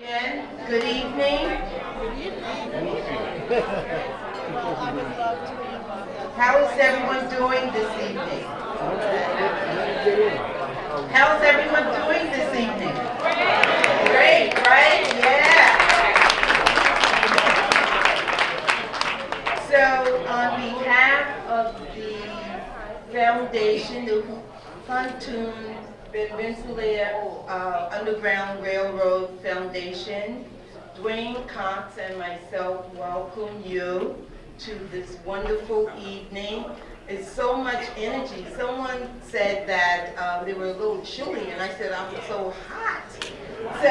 Again, good evening. How is everyone doing this evening? How is everyone doing this evening? Great, right? Yeah. So, on behalf of the foundation, the Pontoon Peninsula Underground Railroad Foundation, Dwayne Cox and myself welcome you to this wonderful evening. It's so much energy. Someone said that they were a little chilly, and I said, I'm so hot. So,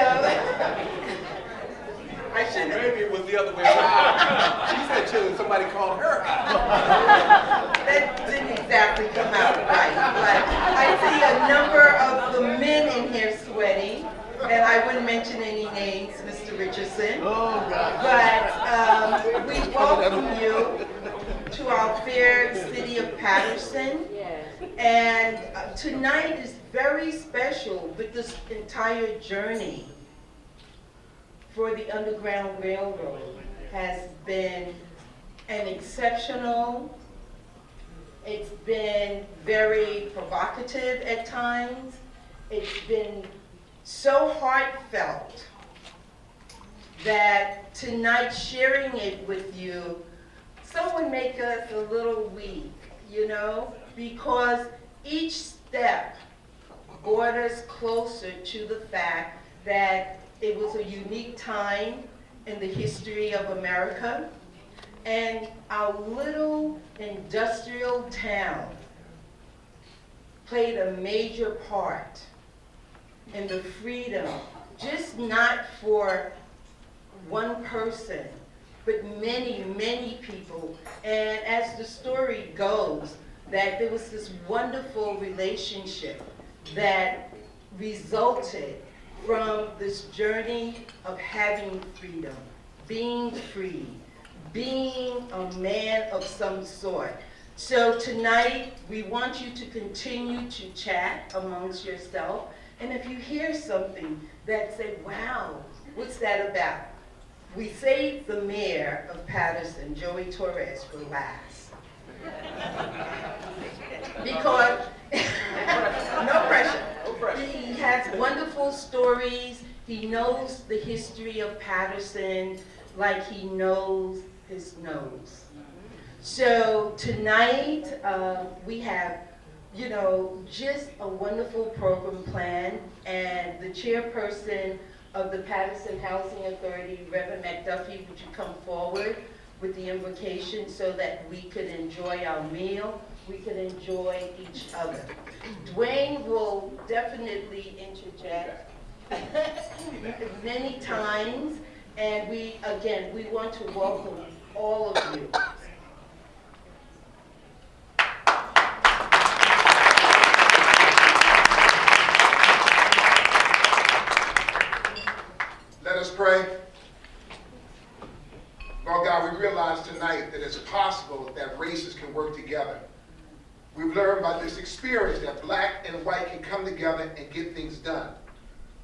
I shouldn't have. Maybe it was the other way around. She said chilling, somebody called her out. That didn't exactly come out right, but I see a number of the men in here sweating, and I wouldn't mention any names, Mr. Richardson. Oh, God. But we welcome you to our fair city of Patterson. And tonight is very special with this entire journey for the Underground Railroad has been an exceptional, it's been very provocative at times, it's been so heartfelt that tonight sharing it with you, some would make us a little weak, you know, because each step brought us closer to the fact that it was a unique time in the history of America, and our little industrial town played a major part in the freedom, just not for one person, but many, many people. And as the story goes, that there was this wonderful relationship that resulted from this journey of having freedom, being free, being a man of some sort. So tonight, we want you to continue to chat amongst yourself. And if you hear something that say, wow, what's that about? We saved the mayor of Patterson, Joey Torres, for last. Because, no pressure. He has wonderful stories. He knows the history of Patterson like he knows his nose. So tonight we have, you know, just a wonderful program planned, and the chairperson of the Patterson Housing Authority, Reverend McDuffie, would you come forward with the invocation so that we could enjoy our meal, we could enjoy each other. Dwayne will definitely interject many times, and we want to welcome all of you. Let us pray. Lord God, we realize tonight that it's possible that races can work together. We've learned by this experience that black and white can come together and get things done.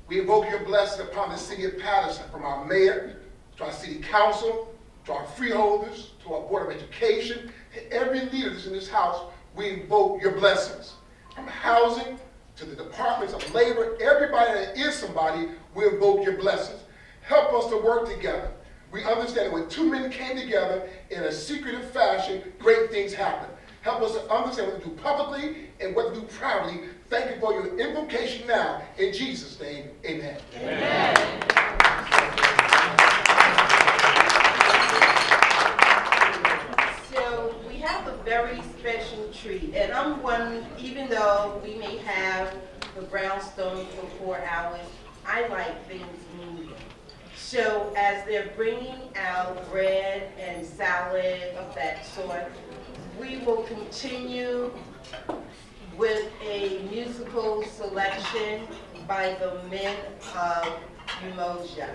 We invoke your blessing upon the city of Patterson, from our mayor, to our city council, to our freeholders, to our Board of Education, to every leader that's in this house. We invoke your blessings. From housing to the departments of labor, everybody that is somebody, we invoke your blessings. Help us to work together. We understand that when two men came together in a secretive fashion, great things happen. Help us to understand what to do publicly and what to do proudly. Thank you for your invocation now. In Jesus' name, amen. Amen. So we have a very special treat, and I'm one, even though we may have the brownstone for 4 hours, I like things moving. So as they're bringing out bread and salad of that sort, we will continue with a musical selection by the men of Umoja.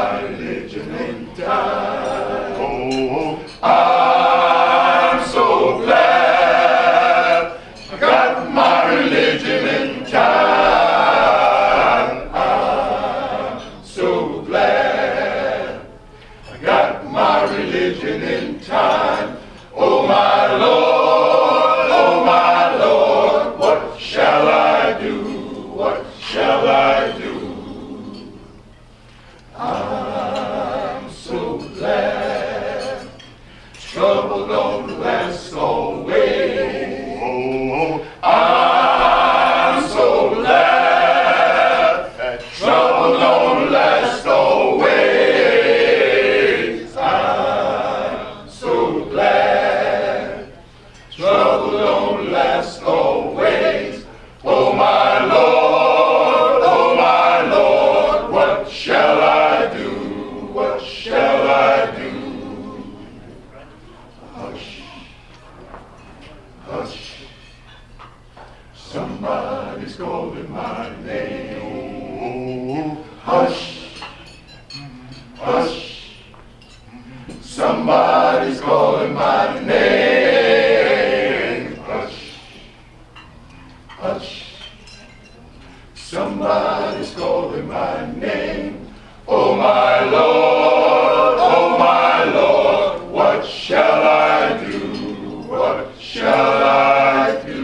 my religion in time. Oh, I'm so glad I got my religion in time. I'm so glad I got my religion in time. Oh my Lord, what shall I do? What shall I do? I'm so glad trouble don't last always. Oh, I'm so glad that trouble don't last always. I'm so glad trouble don't last always. Oh my Lord, what shall I do? What shall I do? Hush, hush, somebody's calling my name. Hush, hush, somebody's calling my name. Hush, hush, somebody's calling my name. Oh my Lord, what shall I do? What shall I do?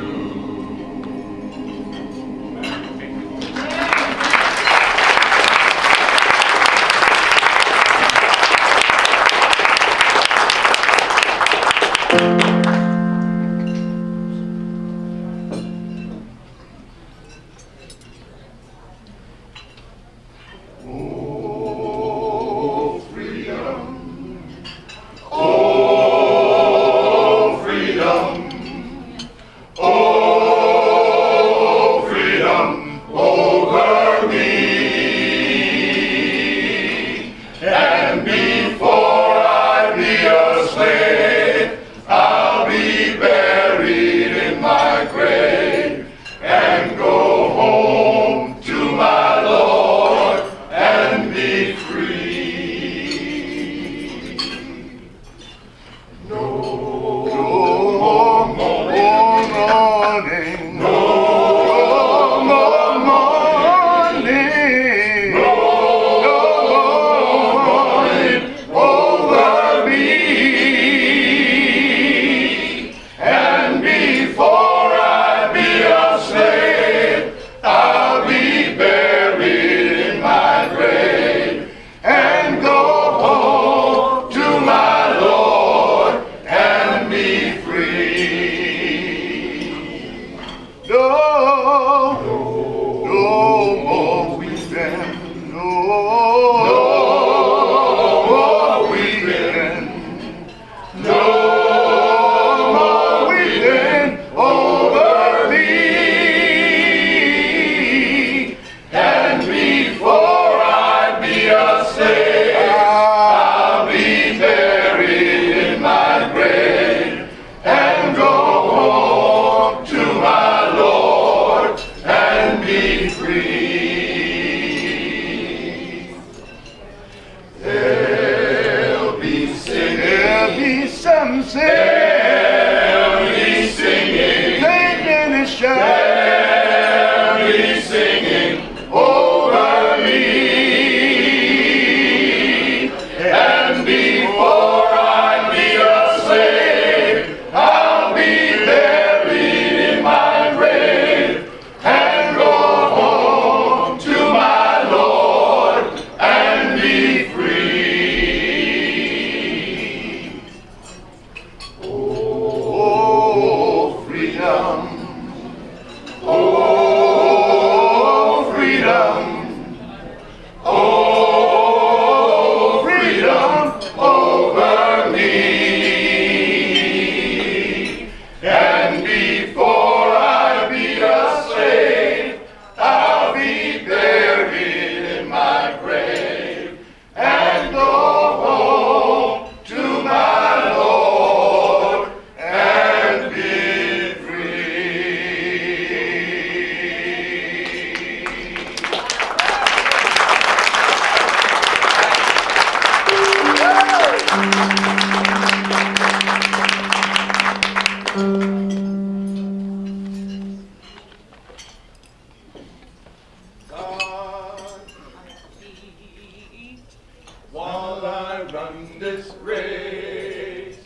Oh While I run this race,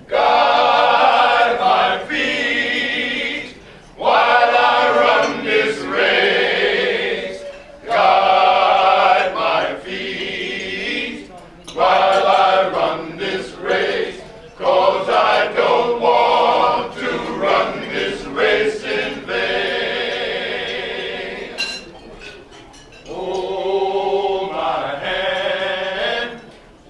guide my feet. While I run this race, guide my feet. While I run this race, 'cause I don't want to run this race in vain. Hold my hand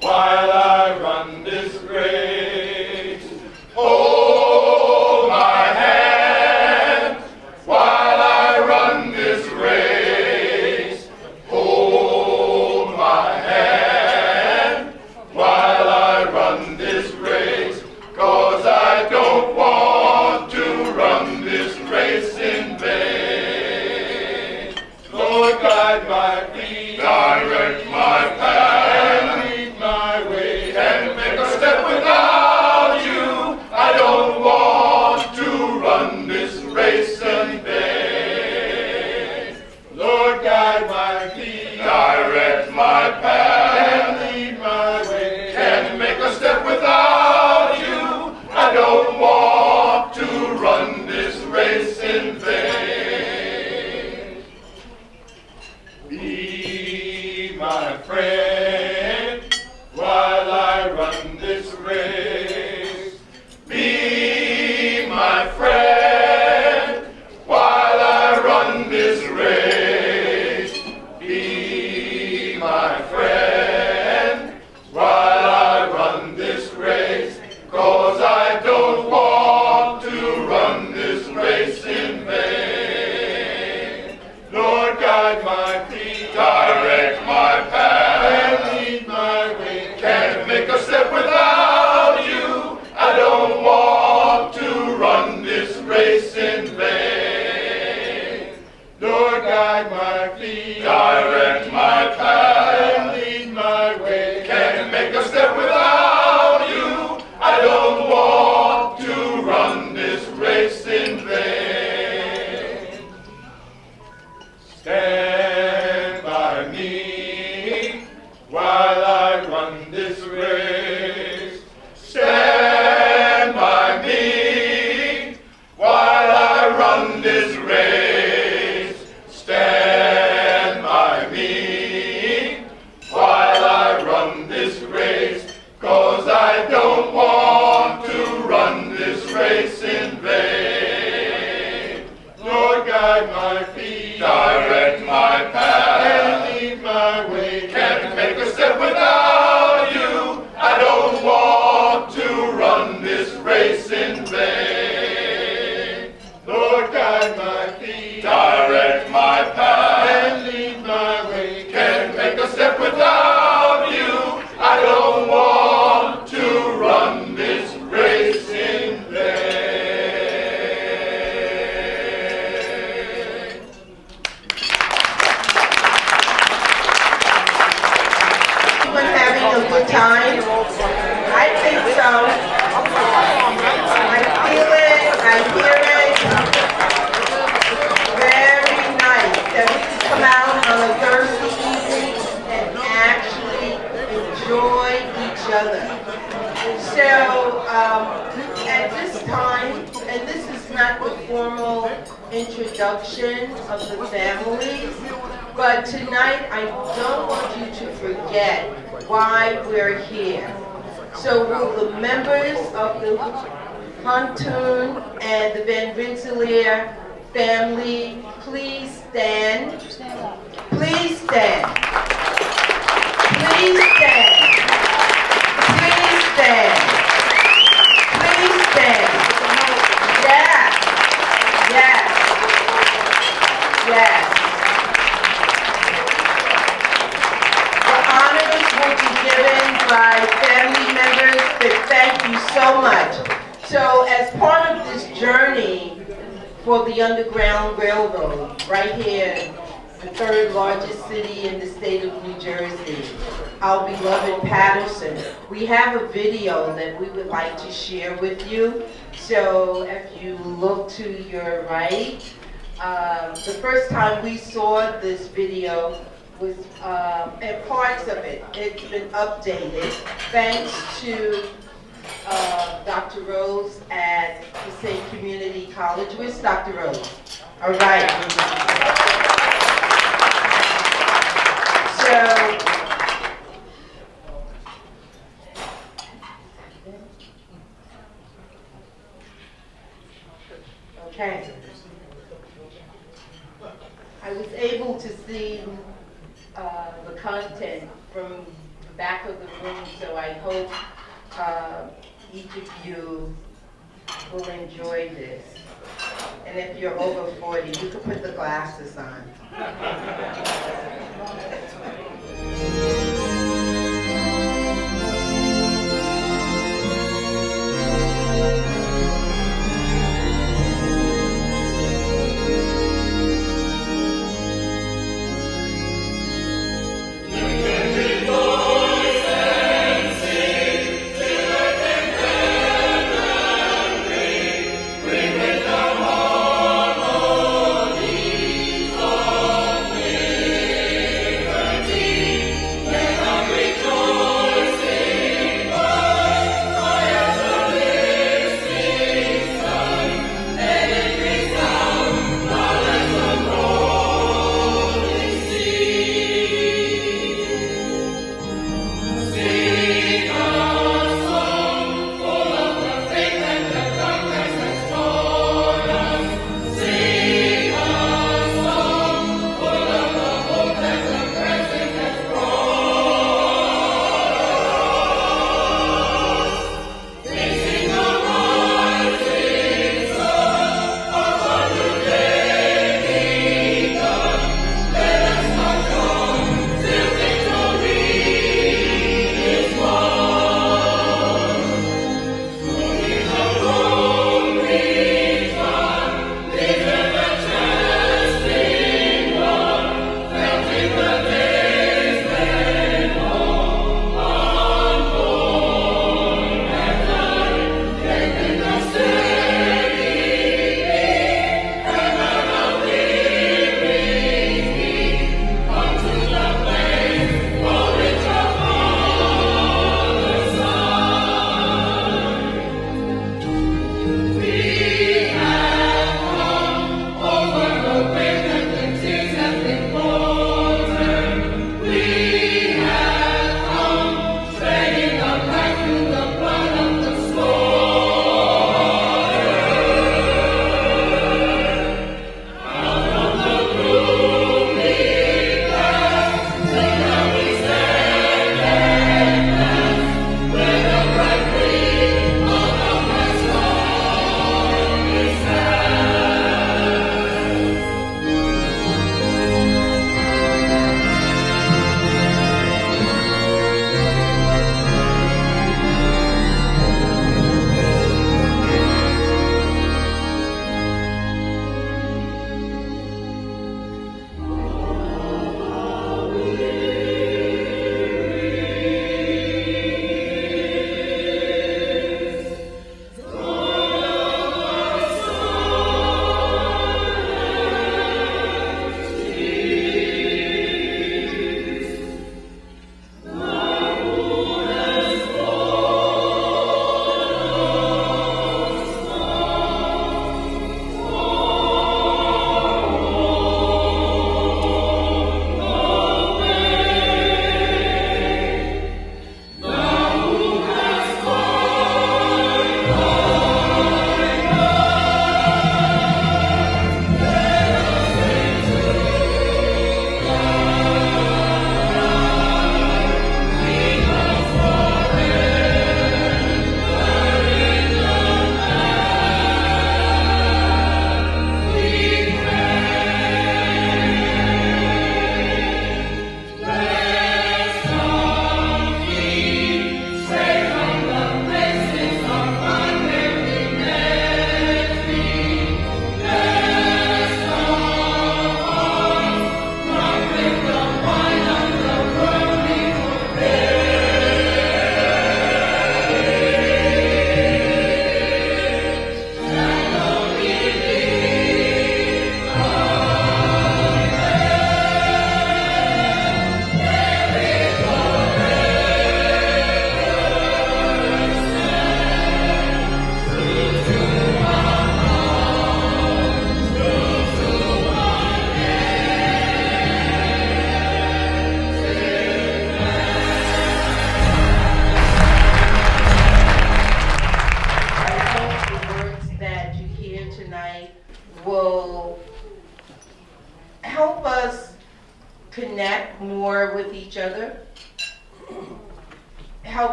while I run this race. Hold my hand while I run this race. Hold my hand while I run this race. 'Cause I don't want to run this race in vain. Lord, guide my feet, direct my path, lead my way, and make a step without you. I don't want to run this race in vain. Lord, guide my feet, direct my path, and lead my way, and make a step without you. I don't want to run this race in vain. Be my friend while I run this race. Be my friend while I run this race. Be my friend while I run this race. 'Cause I don't want to run this race in vain. Lord, guide my feet, direct my path, and lead my way. Can't make a step without you. I don't want to run this race in vain. Lord, guide my feet, direct my path, and lead my way. Can't make a step without you. I don't want to run this race in vain. Stand by me while I run this race. Stand by me while I run this race. Stand by me while I run this race. 'Cause I don't want to run this race in vain. Lord, guide my feet, direct my path, and lead my way. Can't make a step without you. I don't want to run this race in vain. Lord, guide my feet, direct my path, and lead my way. Can't make a step without you. I don't want to run this race in vain. Everyone having a good time? I think so. I feel it, I hear it. Very nice that we can come out on a Thursday evening and actually enjoy each other. So, at this time, and this is not the formal introduction of the families, but tonight I don't want you to forget why we're here. So will the members of the Pontoon and the Van Rensselaer family please stand? Please stand. Please stand. Please stand. Please stand. Yes. Yes. Yes. The honors will be given by family members, but thank you so much. So as part of this journey for the Underground Railroad, right here the third largest city in the state of New Jersey, our beloved Patterson. We have a video that we would like to share with you. So if you look to your right, the first time we saw this video was, and parts of it, it's been updated thanks to Dr. Rose at Hussein Community College. Where's Dr. Rose? All right. So, okay. I was able to see the content from the back of the room, so I hope each of you will enjoy this. And if you're over 40, you can put the glasses on.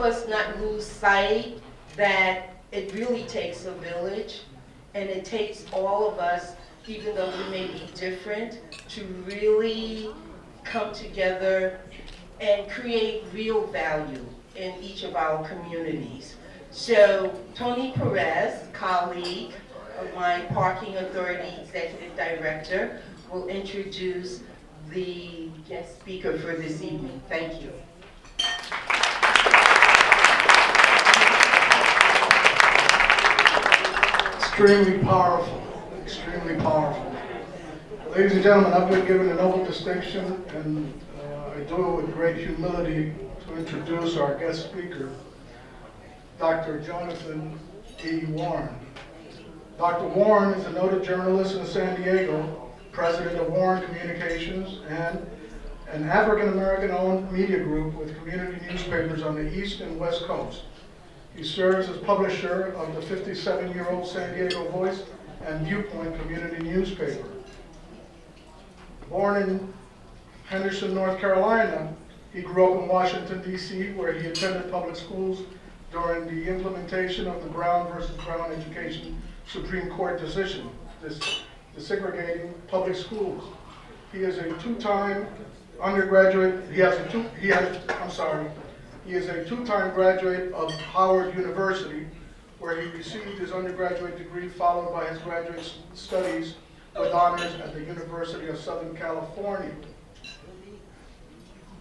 us not lose sight that it really takes a village, and it takes all of us, even though we may be different, to really come together and create real value in each of our communities. So Tony Perez, colleague of my Parking Authority Executive Director, will introduce the guest speaker for this evening. Thank you. Extremely powerful, extremely powerful. Ladies and gentlemen, I've been given a noble distinction, and I do it with great humility to introduce our guest speaker, Dr. Jonathan E. Warren. Dr. Warren is a noted journalist in San Diego, president of Warren Communications, and an African-American-owned media group with community newspapers on the East and West Coast. He serves as publisher of the 57-year-old San Diego Voice and Viewpoint community newspaper. Born in Henderson, North Carolina, he grew up in Washington, D.C., where he attended public schools during the implementation of the Brown versus Brown Education Supreme Court decision, desegregating public schools. He is a two-time undergraduate. He is a two-time graduate of Howard University, where he received his undergraduate degree followed by his graduate studies with honors at the University of Southern California.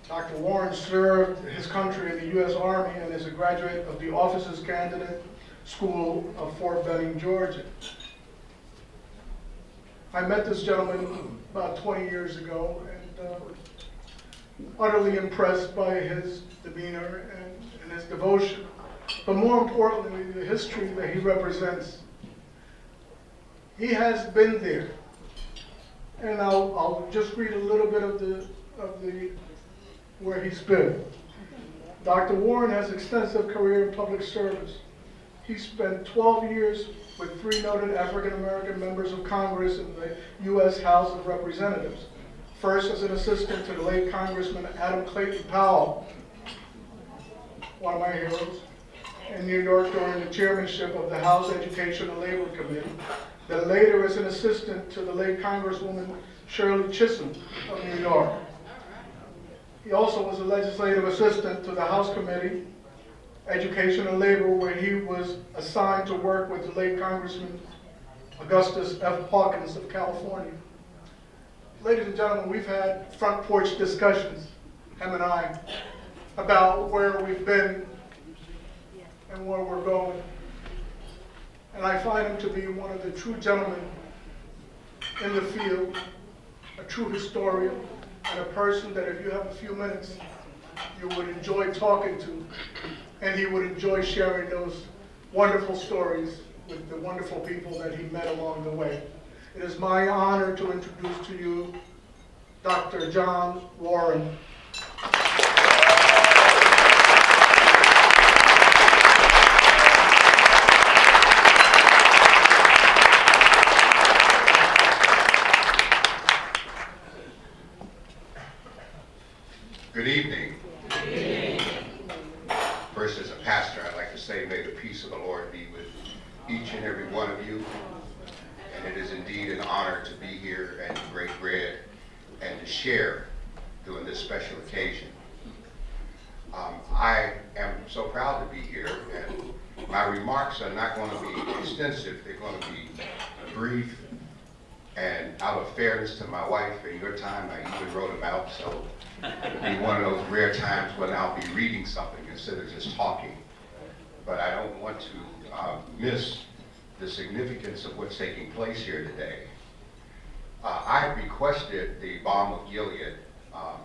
Dr. Warren served his country in the U.S. Army and is a graduate of the Officers Candidate School of Fort Benning, Georgia. I met this gentleman about 20 years ago and utterly impressed by his demeanor and his devotion, but more importantly, the history that he represents. He has been there, and I'll just read a little bit of the where he's been. Dr. Warren has extensive career in public service. He spent 12 years with 3 noted African-American members of Congress in the U.S. House of Representatives. First as an assistant to the late Congressman Adam Clayton Powell, one of my heroes, in New York during the chairmanship of the House Education and Labor Committee. Then later as an assistant to the late Congresswoman Shirley Chisholm of New York. He also was a legislative assistant to the House Committee, Education and Labor, where he was assigned to work with the late Congressman Augustus F. Hawkins of California. Ladies and gentlemen, we've had front porch discussions, him and I, about where we've been and where we're going. And I find him to be one of the true gentlemen in the field, a true historian, and a person that if you have a few minutes, you would enjoy talking to, and he would enjoy sharing those wonderful stories with the wonderful people that he met along the way. It is my honor to introduce to you Dr. John Warren. Good evening. Good evening. First, as a pastor, I'd like to say, may the peace of the Lord be with each and every one of you. And it is indeed an honor to be here and to break bread and to share during this special occasion. I am so proud to be here, and my remarks are not going to be extensive. They're going to be brief, and out of fairness to my wife and your time, I even wrote them out, so it'll be one of those rare times when I'll be reading something instead of just talking. But I don't want to miss the significance of what's taking place here today. I requested the Balm of Gilead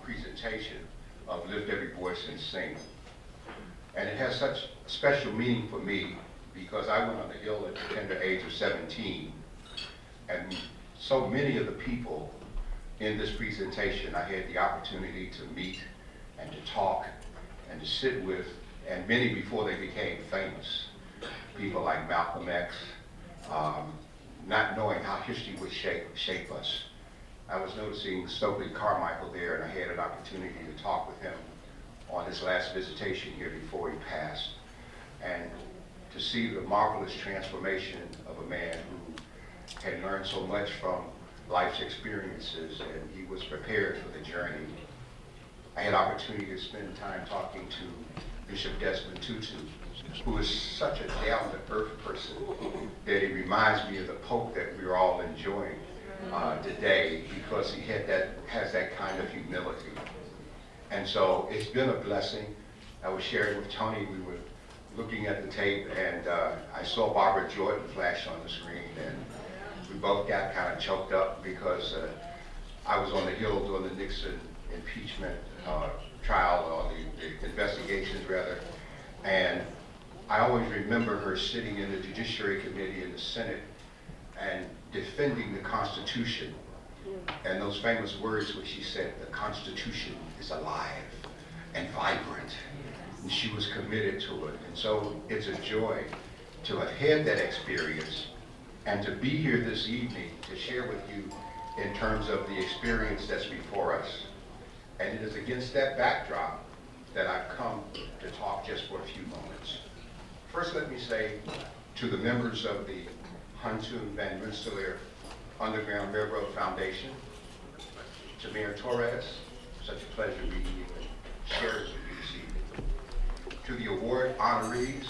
presentation of Lift Every Voice and Sing. And it has such special meaning for me because I went on the Hill at the tender age of 17. And so many of the people in this presentation I had the opportunity to meet and to talk and to sit with, and many before they became famous. People like Malcolm X, not knowing how history would shape us. I was noticing Stokely Carmichael there, and I had an opportunity to talk with him on his last visitation here before he passed, and to see the marvelous transformation of a man who had learned so much from life's experiences, and he was prepared for the journey. I had opportunity to spend time talking to Bishop Desmond Tutu, who is such a down-to-earth person that he reminds me of the Pope that we're all enjoying today, because he has that kind of humility. And so it's been a blessing. I was sharing with Tony, we were looking at the tape, and I saw Barbara Jordan flash on the screen, and we both got kind of choked up because I was on the Hill doing the Nixon impeachment trial, or the investigations rather, and I always remember her sitting in the Judiciary Committee in the Senate and defending the Constitution, and those famous words which she said, "The Constitution is alive and vibrant," and she was committed to it. And so it's a joy to have had that experience and to be here this evening to share with you in terms of the experience that's before us. And it is against that backdrop that I've come to talk just for a few moments. First, let me say to the members of the Huntoon Van Rensselaer Underground Railroad Foundation, to Mayor Torres, such a pleasure meeting you and sharing with you this evening. To the award honorees,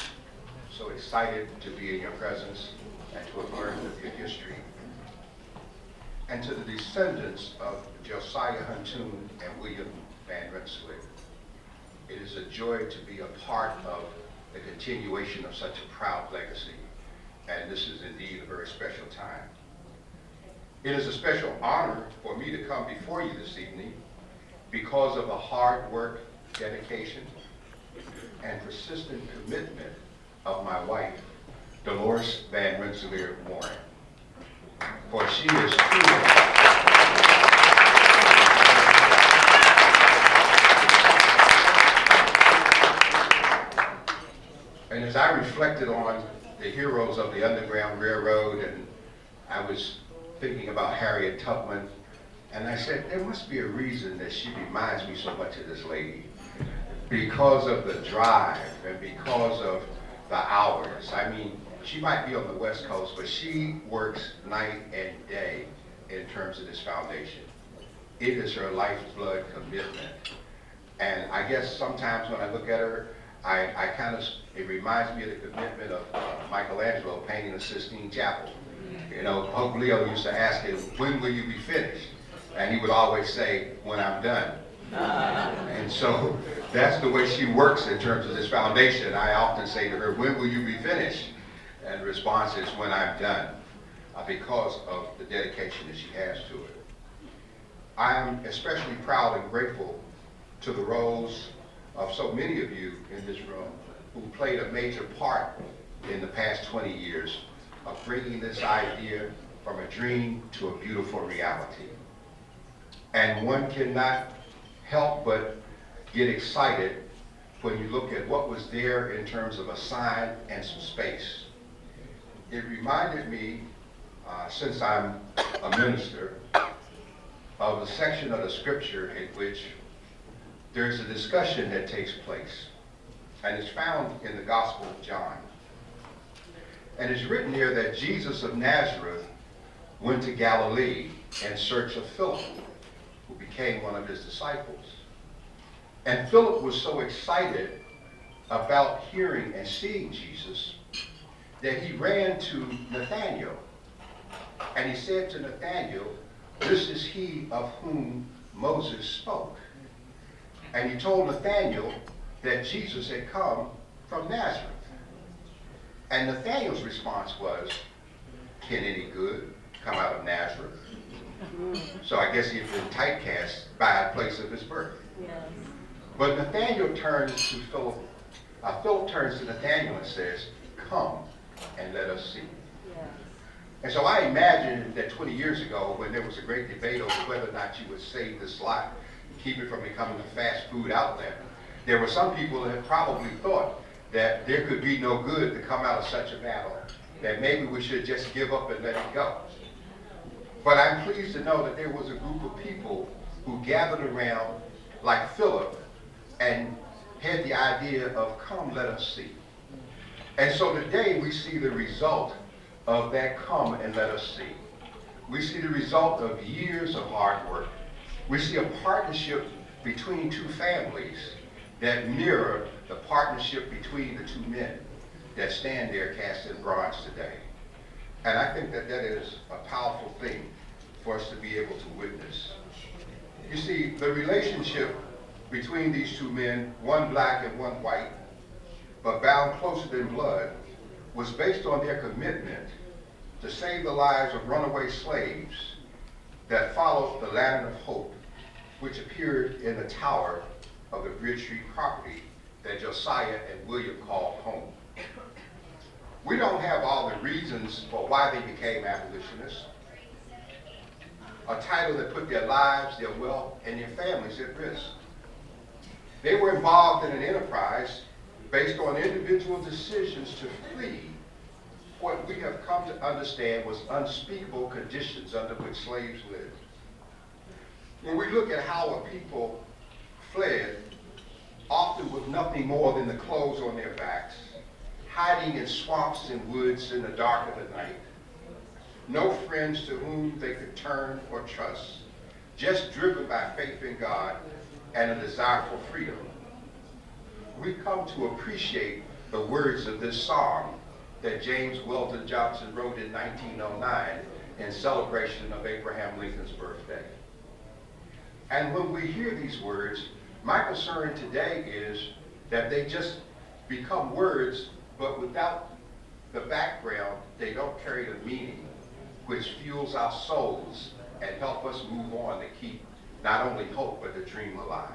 so excited to be in your presence and to have learned of your history. And to the descendants of Josiah Huntoon and William Van Rensselaer. It is a joy to be a part of the continuation of such a proud legacy, and this is indeed a very special time. It is a special honor for me to come before you this evening because of the hard work, dedication, and persistent commitment of my wife, Dolores Van Rensselaer Warren. For she is truly and as I reflected on the heroes of the Underground Railroad, and I was thinking about Harriet Tubman, and I said, there must be a reason that she reminds me so much of this lady, because of the drive and because of the hours. I mean, she might be on the West Coast, but she works night and day in terms of this foundation. It is her lifeblood commitment. And I guess sometimes when I look at her, it reminds me of the commitment of Michelangelo painting the Sistine Chapel. You know, Pope Leo used to ask him, when will you be finished? And he would always say, when I'm done. And so that's the way she works in terms of this foundation. I often say to her, when will you be finished? And the response is, when I'm done, because of the dedication that she has to it. I am especially proud and grateful to the roles of so many of you in this room who played a major part in the past 20 years of bringing this idea from a dream to a beautiful reality. And one cannot help but get excited when you look at what was there in terms of a sign and some space. It reminded me, since I'm a minister, of a section of the scripture in which there's a discussion that takes place, and it's found in the Gospel of John. And it's written here that Jesus of Nazareth went to Galilee in search of Philip, who became one of his disciples. And Philip was so excited about hearing and seeing Jesus that he ran to Nathanael. And he said to Nathanael, this is he of whom Moses spoke. And he told Nathanael that Jesus had come from Nazareth. And Nathanael's response was, can any good come out of Nazareth? So I guess he had been typecast by the place of his birth. Yes. But Nathanael turns to Philip. Philip turns to Nathanael and says, come and let us see. Yes. And so I imagine that 20 years ago, when there was a great debate over whether or not you would save this lot and keep it from becoming a fast food outlet, there were some people that probably thought that there could be no good to come out of such a battle, that maybe we should just give up and let it go. But I'm pleased to know that there was a group of people who gathered around like Philip and had the idea of come, let us see. And so today we see the result of that come and let us see. We see the result of years of hard work. We see a partnership between two families that mirror the partnership between the two men that stand there cast in bronze today. And I think that that is a powerful thing for us to be able to witness. You see, the relationship between these two men, one black and one white, but bound closer than blood, was based on their commitment to save the lives of runaway slaves that followed the Lantern of Hope, which appeared in the tower of the Bridge Street property that Josiah and William called home. We don't have all the reasons for why they became abolitionists, a title that put their lives, their wealth, and their families at risk. They were involved in an enterprise based on individual decisions to flee what we have come to understand was unspeakable conditions under which slaves lived. When we look at how a people fled, often with nothing more than the clothes on their backs, hiding in swamps and woods in the dark of the night, no friends to whom they could turn or trust, just driven by faith in God and a desire for freedom. We come to appreciate the words of this song that James Weldon Johnson wrote in 1909 in celebration of Abraham Lincoln's birthday. And when we hear these words, my concern today is that they just become words, but without the background, they don't carry the meaning which fuels our souls and help us move on to keep not only hope, but the dream alive.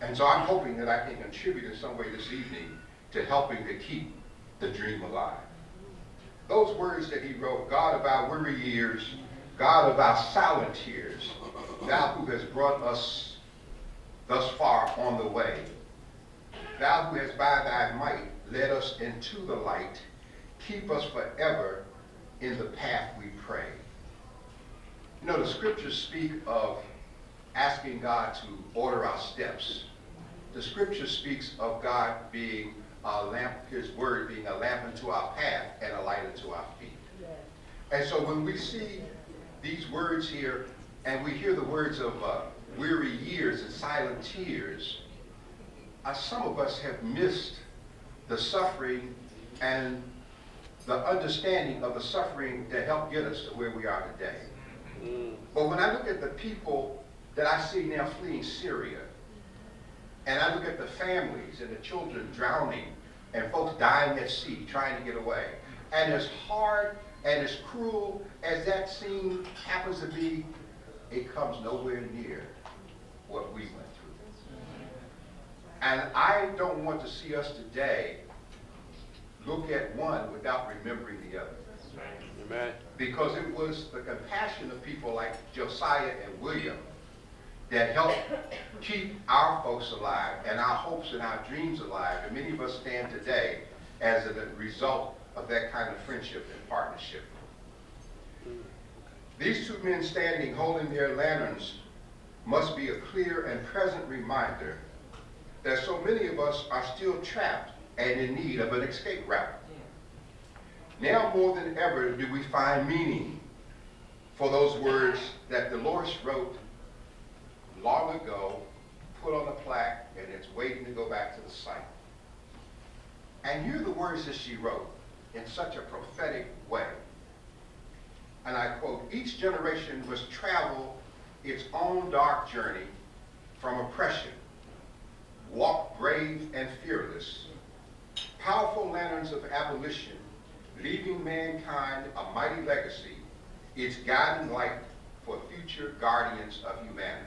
And so I'm hoping that I can contribute in some way this evening to helping to keep the dream alive. Those words that he wrote, God of our weary years, God of our silent tears, thou who has brought us thus far on the way, thou who has by thy might led us into the light, keep us forever in the path we pray. You know, the scriptures speak of asking God to order our steps. The scripture speaks of God being a lamp, his word being a lamp unto our path and a light unto our feet. Yes. And so when we see these words here, and we hear the words of weary years and silent tears, some of us have missed the suffering and the understanding of the suffering that helped get us to where we are today. But when I look at the people that I see now fleeing Syria, and I look at the families and the children drowning and folks dying at sea trying to get away, and as hard and as cruel as that scene happens to be, it comes nowhere near what we went through. And I don't want to see us today look at one without remembering the other. Amen. Because it was the compassion of people like Josiah and William that helped keep our folks alive and our hopes and our dreams alive. And many of us stand today as a result of that kind of friendship and partnership. These two men standing holding their lanterns must be a clear and present reminder that so many of us are still trapped and in need of an escape route. Now more than ever do we find meaning for those words that Dolores wrote long ago, put on a plaque, and it's waiting to go back to the site. And hear the words that she wrote in such a prophetic way. And I quote, each generation must travel its own dark journey from oppression, walk brave and fearless, powerful lanterns of abolition, leaving mankind a mighty legacy, its guiding light for future guardians of humanity.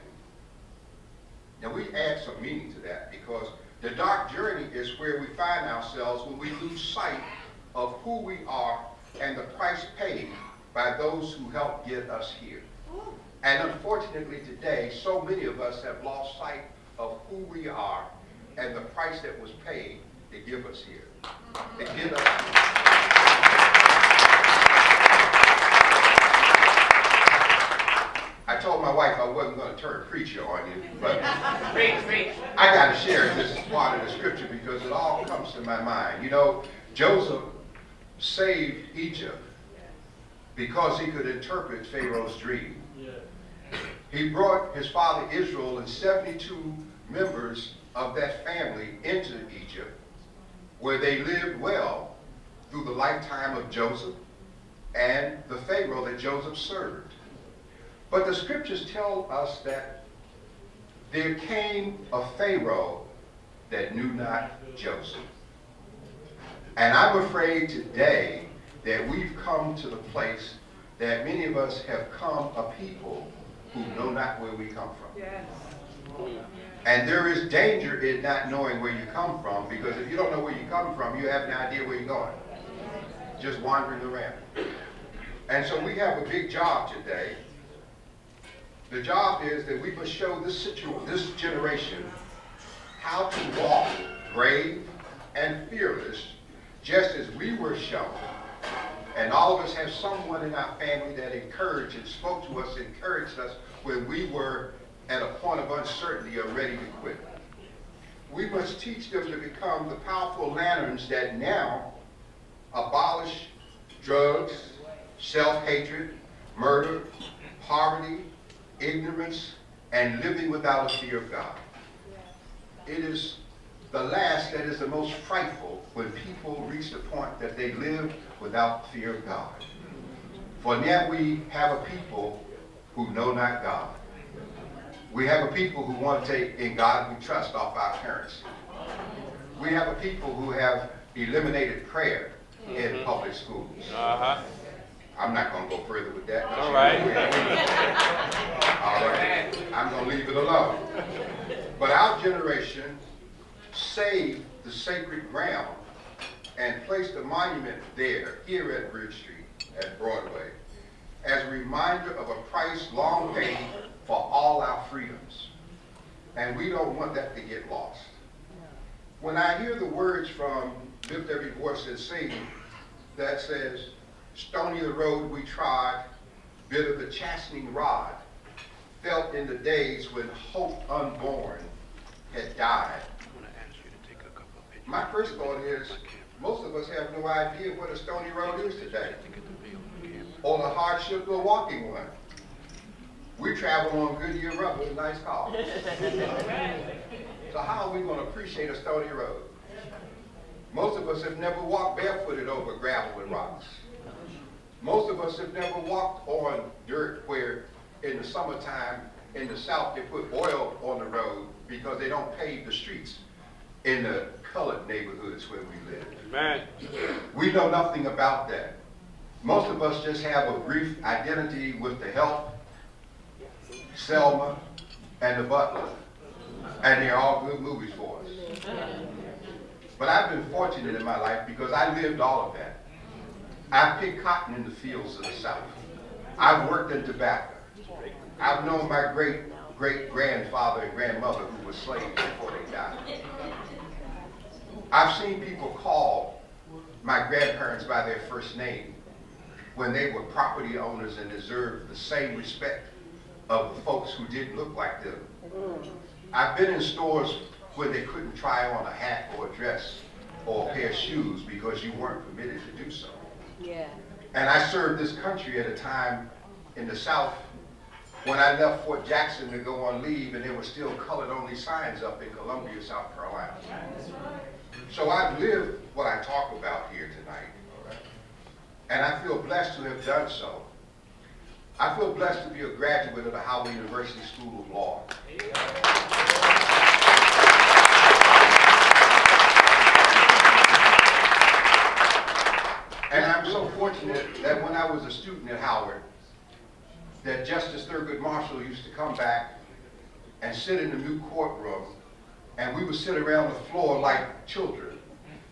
Now we add some meaning to that because the dark journey is where we find ourselves when we lose sight of who we are and the price paid by those who helped get us here. And unfortunately today, so many of us have lost sight of who we are and the price that was paid to give us here. To give us I told my wife I wasn't going to turn preacher on you, but I got to share this part of the scripture because it all comes to my mind. You know, Joseph saved Egypt because he could interpret Pharaoh's dream. He brought his father Israel and 72 members of that family into Egypt, where they lived well through the lifetime of Joseph and the Pharaoh that Joseph served. But the scriptures tell us that there came a Pharaoh that knew not Joseph. And I'm afraid today that we've come to the place that many of us have come a people who know not where we come from. Yes. And there is danger in not knowing where you come from, because if you don't know where you come from, you have no idea where you're going. Just wandering around. And so we have a big job today. The job is that we must show this generation how to walk brave and fearless, just as we were shown. And all of us have someone in our family that encouraged and spoke to us, encouraged us when we were at a point of uncertainty or ready to quit. We must teach them to become the powerful lanterns that now abolish drugs, self-hatred, murder, poverty, ignorance, and living without a fear of God. It is the last that is the most frightful, when people reach the point that they live without fear of God. For now we have a people who know not God. We have a people who want to take in God we trust off our currency. We have a people who have eliminated prayer in public schools. I'm not going to go further with that. All right. All right. I'm going to leave it alone. But our generation saved the sacred ground and placed a monument there, here at Bridge Street, at Broadway, as a reminder of a price long paid for all our freedoms. And we don't want that to get lost. When I hear the words from Lift Every Voice and Sing that says, stony the road we trod, bitter the chastening rod, felt in the days when hope unborn had died. My first thought is, most of us have no idea what a stony road is today, or the hardship of walking one. We travel on Goodyear rubber in nice cars. So how are we going to appreciate a stony road? Most of us have never walked barefooted over gravel and rocks. Most of us have never walked on dirt where in the summertime in the South they put oil on the road because they don't pave the streets in the colored neighborhoods where we live. Amen. We know nothing about that. Most of us just have a brief identity with the Help, Selma, and The Butler. And they're all good movies for us. But I've been fortunate in my life because I lived all of that. I picked cotton in the fields of the South. I've worked in tobacco. I've known my great-great-grandfather and grandmother who were slaves before they died. I've seen people call my grandparents by their first name when they were property owners and deserved the same respect of the folks who didn't look like them. I've been in stores where they couldn't try on a hat or a dress or a pair of shoes because you weren't permitted to do so. Yeah. And I served this country at a time in the South when I left Fort Jackson to go on leave, and there were still colored-only signs up in Columbia, South Carolina. So I've lived what I talk about here tonight, and I feel blessed to have done so. I feel blessed to be a graduate of the Howard University School of Law. And I'm so fortunate that when I was a student at Howard, that Justice Thurgood Marshall used to come back and sit in the new courtroom, and we would sit around the floor like children,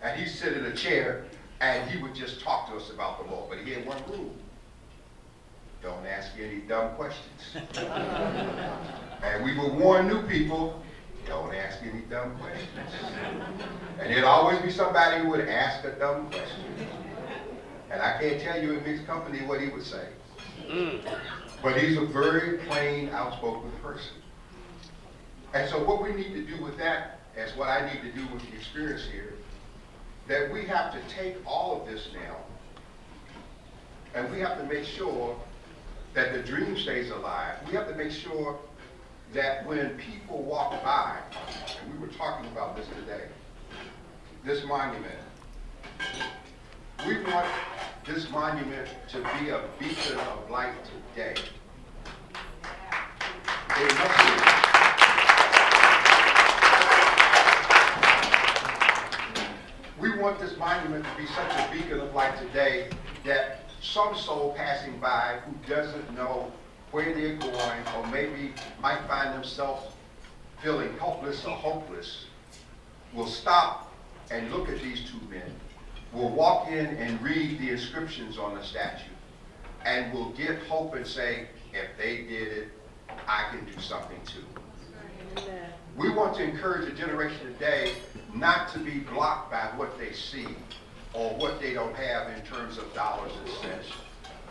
and he'd sit in a chair, and he would just talk to us about the law. But he had one rule: don't ask any dumb questions. And we would warn new people, don't ask any dumb questions. And there'd always be somebody who would ask a dumb question. And I can't tell you in mixed company what he would say. But he's a very plain, outspoken person. And so what we need to do with that, as what I need to do with the experience here, that we have to take all of this now, and we have to make sure that the dream stays alive. We have to make sure that when people walk by, and we were talking about this today, this monument, we want this monument to be a beacon of light today. It must be. We want this monument to be such a beacon of light today that some soul passing by who doesn't know where they're going, or maybe might find themselves feeling helpless or hopeless, will stop and look at these two men, will walk in and read the inscriptions on the statue, and will get hope and say, if they did it, I can do something too. We want to encourage the generation today not to be blocked by what they see or what they don't have in terms of dollars and cents,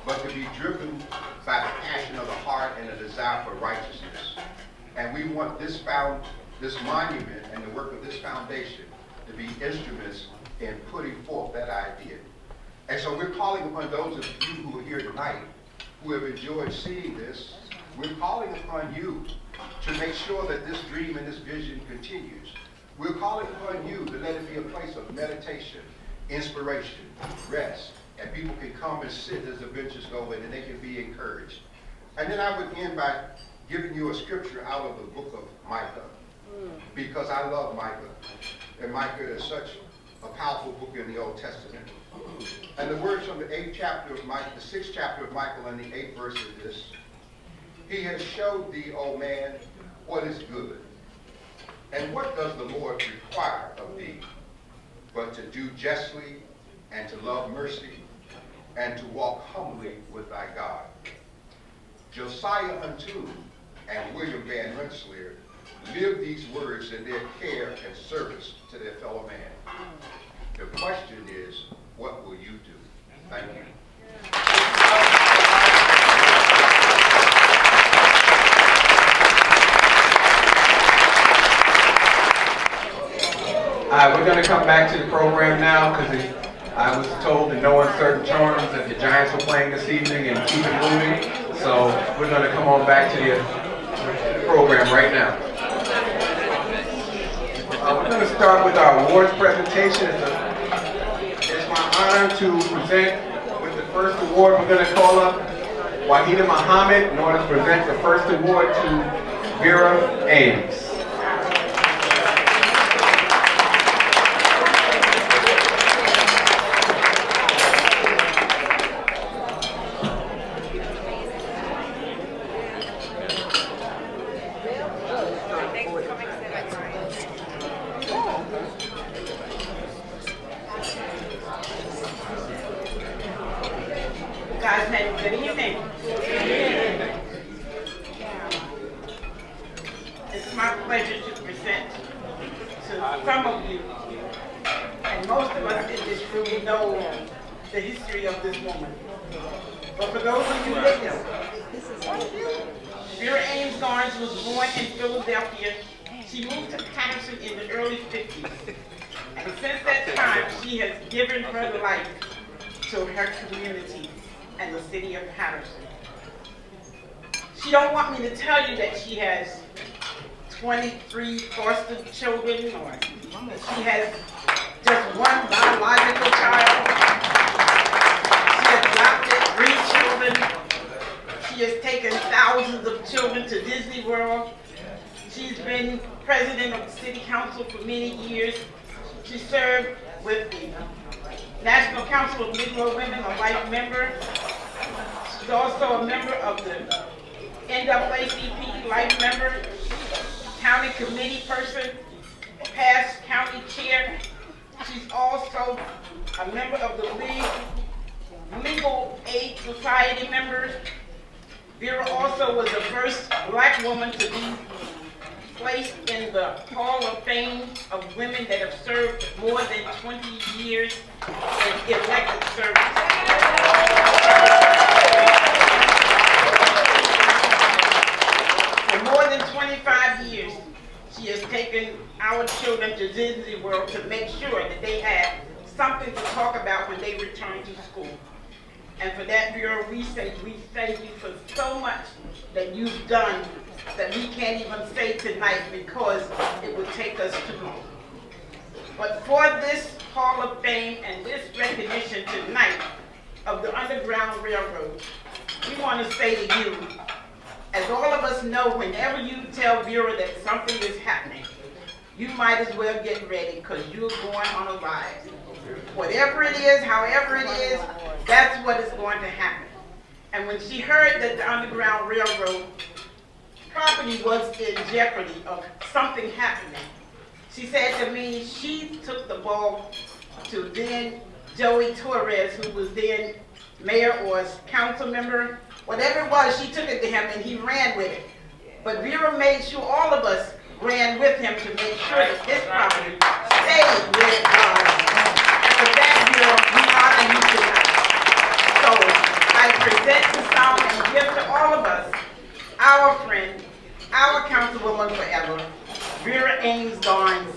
but to be driven by the passion of the heart and a desire for righteousness. And we want this monument and the work of this foundation to be instruments in putting forth that idea. And so we're calling upon those of you who are here tonight who have enjoyed seeing this. We're calling upon you to make sure that this dream and this vision continues. We're calling upon you to let it be a place of meditation, inspiration, rest, and people can come and sit as the benches go in and they can be encouraged. And then I would end by giving you a scripture out of the book of Micah, because I love Micah. And Micah is such a powerful book in the Old Testament. And the words from the 6th chapter of Micah and the 8th verse is this: He has showed thee, O man, what is good. And what does the Lord require of thee? But to do justly, and to love mercy, and to walk humbly with thy God. Josiah Unto and William Van Rensselaer lived these words in their care and service to their fellow man. The question is, what will you do? Thank you. We're going to come back to the program now because I was told in no uncertain terms that the Giants were playing this evening and keep it moving. So we're going to come on back to the program right now. We're going to start with our awards presentation. It's my honor to present with the first award. We're going to call up Wahida Muhammad in order to present the first award to Vera Ames. Good evening. It's my pleasure to present to some of you, and most of us in this room know the history of this woman. But for those of you that don't, Vera Ames Garnes was born in Philadelphia. She moved to Patterson in the early 50s. And since that time, she has given her life to her community and the city of Patterson. She don't want me to tell you that she has 23 foster children, or that she has just one biological child. She has adopted 3 children. She has taken thousands of children to Disney World. She's been president of the city council for many years. She served with the National Council of Negro Women, a life member. She's also a member of the NAACP, life member, county committee person, past county chair. She's also a member of the Legal Aid Society members. Vera also was the first black woman to be placed in the Hall of Fame of women that have served more than 20 years in elected service. to Disney World to make sure that they had something to talk about when they return to school. And for that, Vera, we thank you for so much that you've done that we can't even say tonight because it would take us too long. But for this Hall of Fame and this recognition tonight of the Underground Railroad, we want to say to you, as all of us know, whenever you tell Vera that something is happening, you might as well get ready because you're going on a ride. Whatever it is, however it is, that's what is going to happen. And when she heard that the Underground Railroad property was in jeopardy of something happening, she said to me she took the ball to then Joey Torres, who was then mayor or council member, whatever it was, she took it to him and he ran with it. But Vera made sure all of us ran with him to make sure that this property stayed where it was. And for that, Vera, we honor you tonight. So I present the song and give to all of us, our friend, our councilwoman forever, Vera Ames Garnes.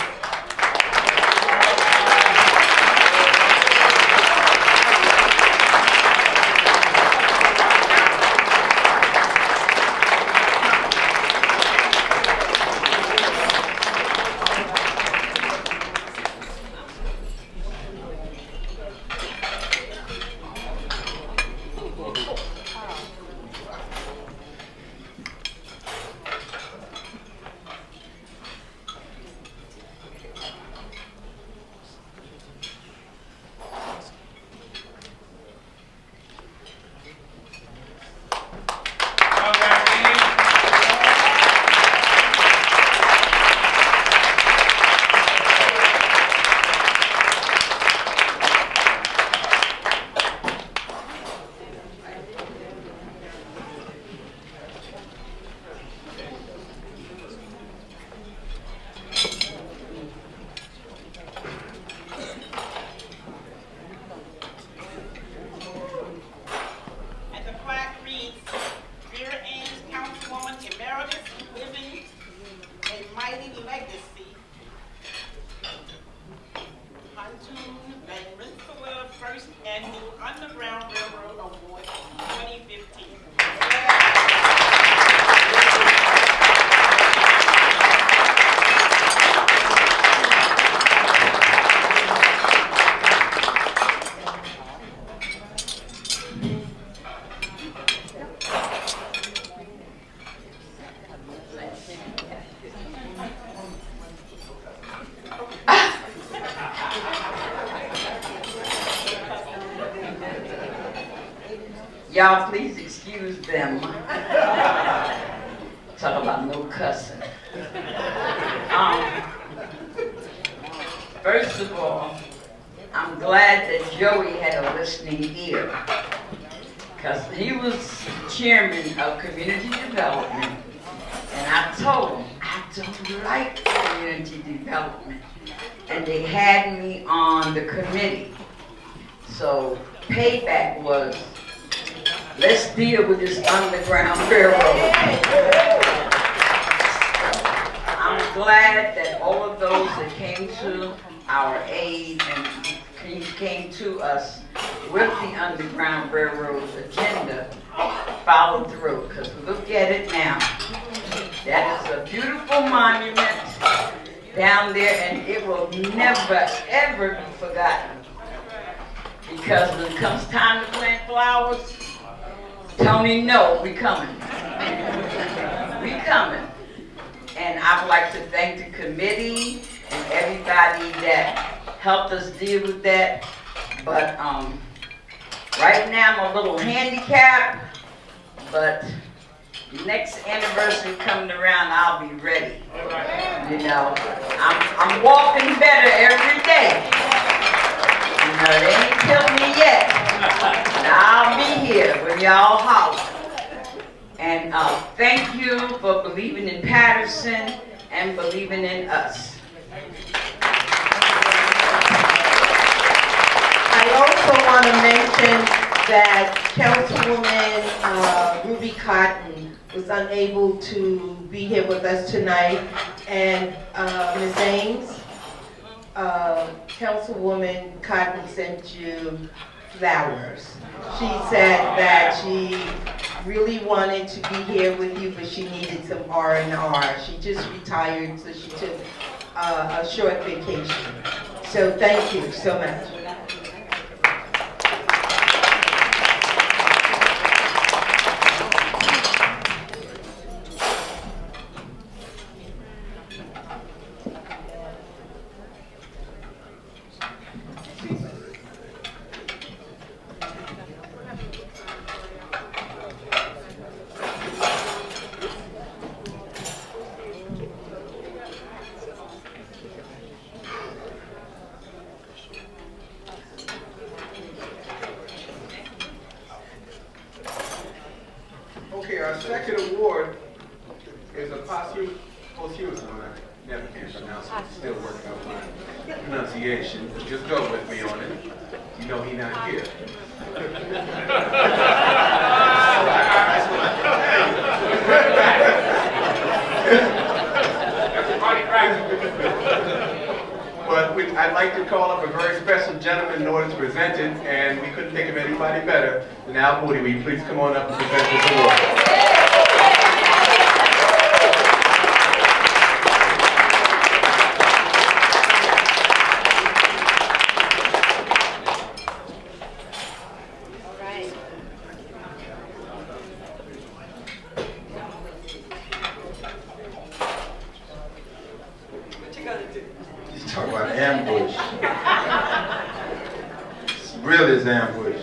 Y'all please excuse them. Talk about no cussing. First of all, I'm glad that Joey had a listening ear, because he was chairman of community development, and I told him I don't like community development, and they had me on the committee. So payback was, let's deal with this Underground Railroad. I'm glad that all of those that came to our aid and came to us with the Underground Railroad agenda followed through, because look at it now. That is a beautiful monument down there, and it will never, ever be forgotten. Because when it comes time to plant flowers, Tony, no, we coming. We coming. And I would like to thank the committee and everybody that helped us deal with that. But right now I'm a little handicapped, but next anniversary coming around, I'll be ready. You know, I'm walking better every day. You know, they ain't killed me yet. And I'll be here when y'all holler. And thank you for believing in Patterson and believing in us. I also want to mention that Councilwoman Ruby Cotton was unable to be here with us tonight, and Ms. Ames, Councilwoman Cotton sent you flowers. She said that she really wanted to be here with you, but she needed some R&R. She just retired, so she took a short vacation. So thank you so much. Okay, our second award is a posthumous one. I never can pronounce it. Still working on my pronunciation. Just go with me on it. You know he's not here. But I'd like to call up a very special gentleman in order to present it, and we couldn't think of anybody better than Al Moody. Will you please come on up and present this award? Talk about ambush. It's really is ambush.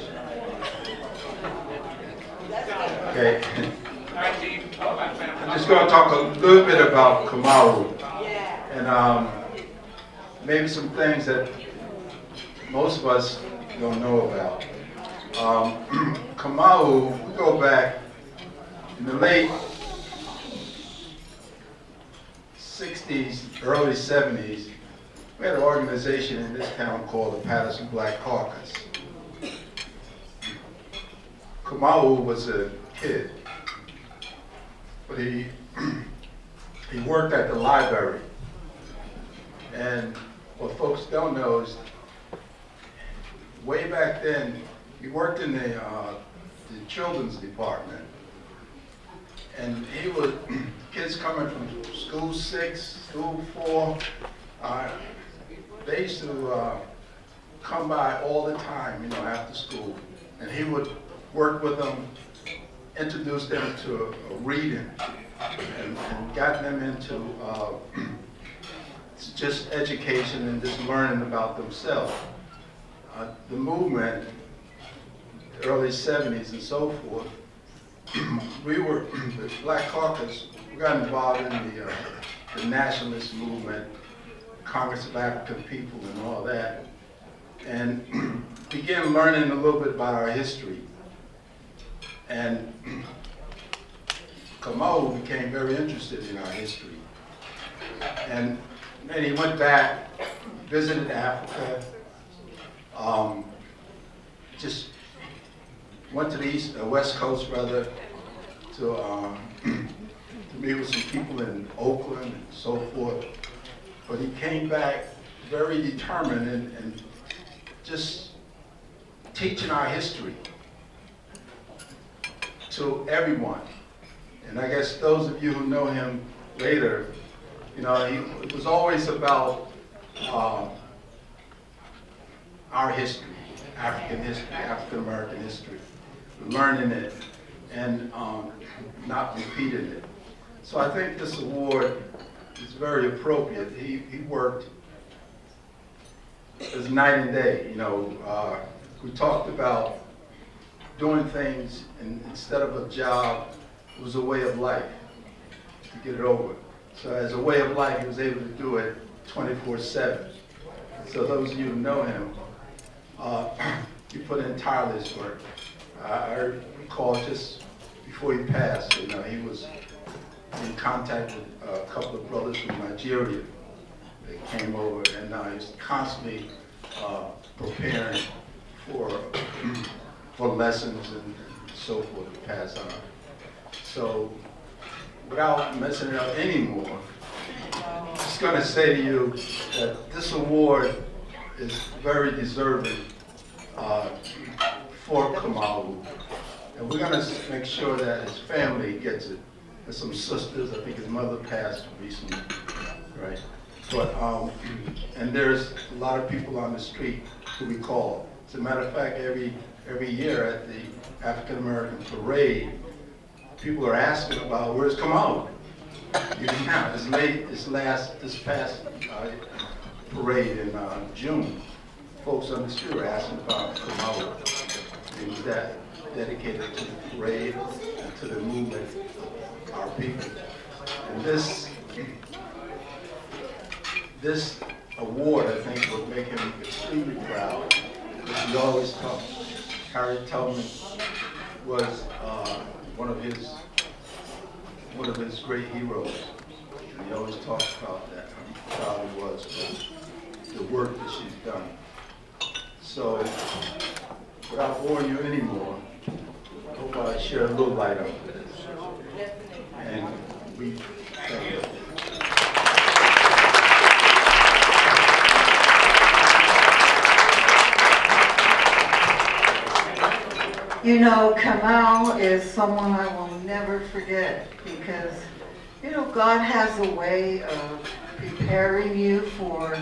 Okay. I'm just going to talk a little bit about Kamaru and maybe some things that most of us don't know about. Kamaru, we go back in the late 60s, early 70s. We had an organization in this town called the Patterson Black Caucus. Kamau was a kid, but he worked at the library. And what folks don't know is, way back then, he worked in the children's department. And he was, kids coming from school 6, school 4, they used to come by all the time, after school. And he would work with them, introduce them to reading, and got them into just education and just learning about themselves. The movement, early 70s and so forth, the Black Caucus, we got involved in the nationalist movement, Congress of African People and all that, and began learning a little bit about our history. And Kamau became very interested in our history. And then he went back, visited Africa, just went to the West Coast rather, to meet with some people in Oakland and so forth. But he came back very determined and just teaching our history to everyone. And I guess those of you who know him later, it was always about our history, African history, African American history, learning it and not repeating it. So I think this award is very appropriate. He worked as night and day. We talked about doing things, and instead of a job, it was a way of life to get it over. So as a way of life, he was able to do it 24/7. So those of you who know him, he put in tireless work. I recall just before he passed, he was in contact with a couple of brothers from Nigeria that came over, and he was constantly preparing for lessons and so forth to pass on. So without messing it up anymore, just going to say to you that this award is very deserving for Kamalu. And we're going to make sure that his family gets it. There's some sisters, I think his mother passed recently, right? But, and there's a lot of people on the street who we call. As a matter of fact, every year at the African American parade, people are asking about where's Kamalu. You know, this past parade in June, folks on the street were asking about Kamalu. It was that dedicated to the parade and to the movement of our people. And this award, I think, would make him extremely proud. Because he always talked. Harriet Tubman was one of his great heroes. And he always talked about that, how proud he was of the work that she's done. So, without boring you anymore, I hope I share a little light on this. And we thank you. You know, Kamal is someone I will never forget because, you know, God has a way of preparing you for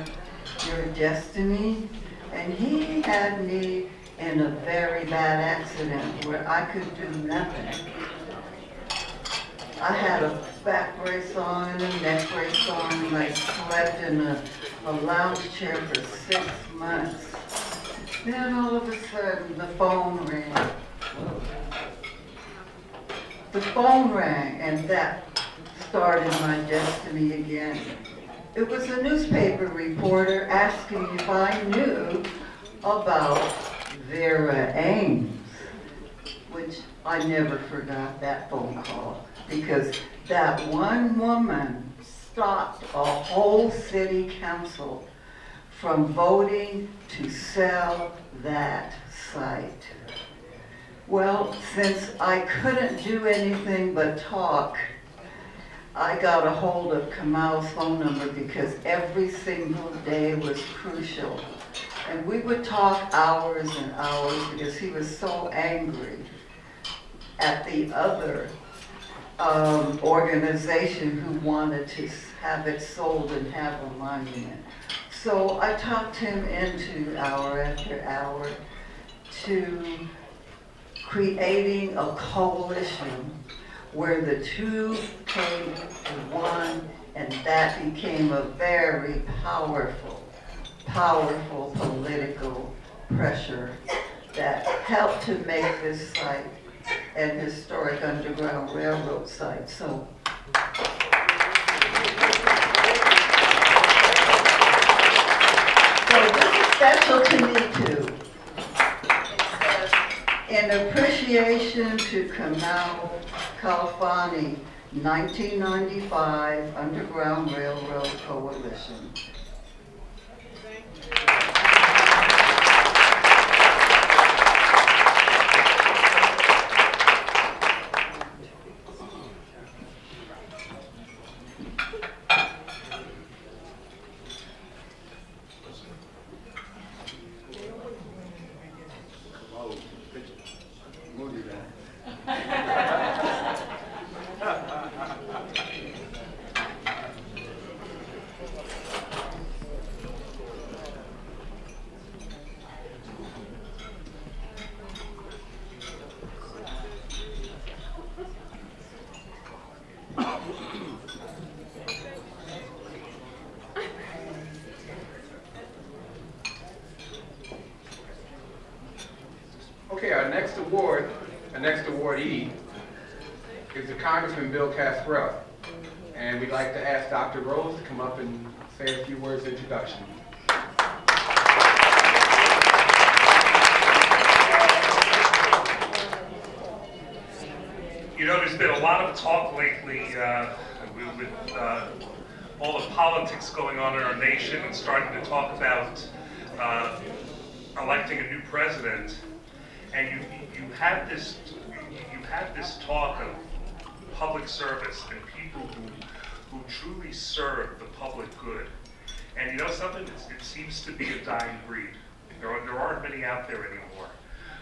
your destiny. And he had me in a very bad accident where I could do nothing. I had a back brace on and a neck brace on, and I slept in a lounge chair for 6 months. Then all of a sudden, the phone rang. The phone rang, and that started my destiny again. It was a newspaper reporter asking if I knew about Vera Ames, which I never forgot that phone call, because that one woman stopped a whole city council from voting to sell that site. Well, since I couldn't do anything but talk, I got a hold of Kamal's phone number because every single day was crucial. And we would talk hours and hours because he was so angry at the other organization who wanted to have it sold and have a monument. So I talked him into hour after hour to creating a coalition where the two came to one, and that became a very powerful political pressure that helped to make this site an historic Underground Railroad site. So this is special to me too. In appreciation to Kamal Kalfani, 1995 Underground Railroad Coalition. Okay, our next awardee is the Congressman Castro. And we'd like to ask Dr. Rose to come up and say a few words of introduction. You know, there's been a lot of talk lately with all the politics going on in our nation and starting to talk about electing a new president. And you have this talk of public service and people who truly serve the public good. And you know something? It seems to be a dying breed. There aren't many out there anymore.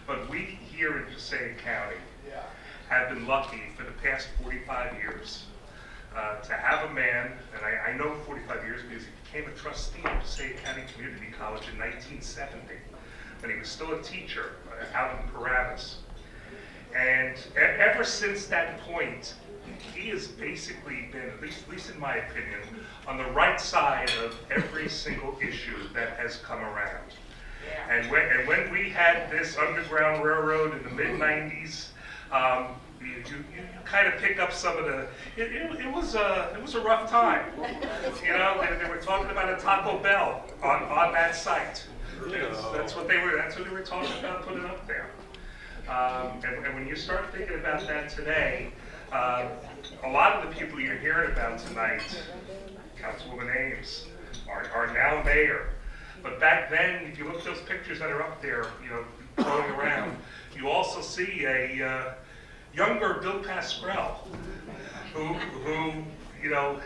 But we here in Passaic County have been lucky for the past 45 years to have a man, and I know 45 years because he became a trustee of Passaic County Community College in 1970, when he was still a teacher out in Paramus. And ever since that point, he has basically been, at least in my opinion, on the right side of every single issue that has come around. And when we had this Underground Railroad in the mid-90s, you kind of pick up some of the, it was a rough time. You know, they were talking about a Taco Bell on that site. That's what they were talking about putting up there. And when you start thinking about that today, a lot of the people you're hearing about tonight, Councilwoman Ames, are now mayor. But back then, if you look at those pictures that are up there, you know, going around, you also see a younger Bill Pascrell, who, you know,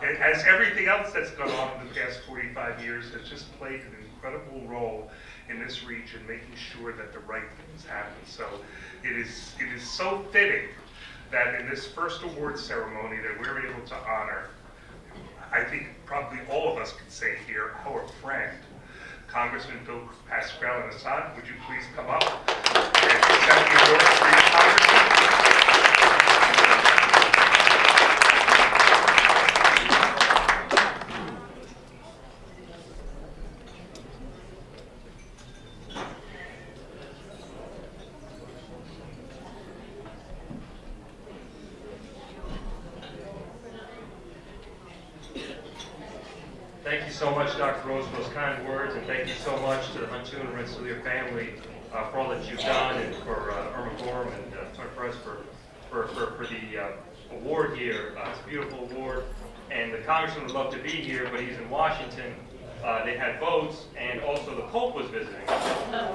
as everything else that's gone on in the past 45 years, has just played an incredible role in this region, making sure that the right things happen. So it is so fitting that in this first award ceremony that we're able to honor, I think probably all of us could say here, our friend, Congressman Bill Pascrell. And Assad, would you please come up and present the award for your Congressman? Thank you so much, Dr. Rose, for those kind words, and thank you so much to the Huntoon and Rensselaer family for all that you've done, and for Irma Gorham and Tony Perez for the award here. It's a beautiful award, and the Congressman would love to be here, but he's in Washington. They had votes, and also the Pope was visiting,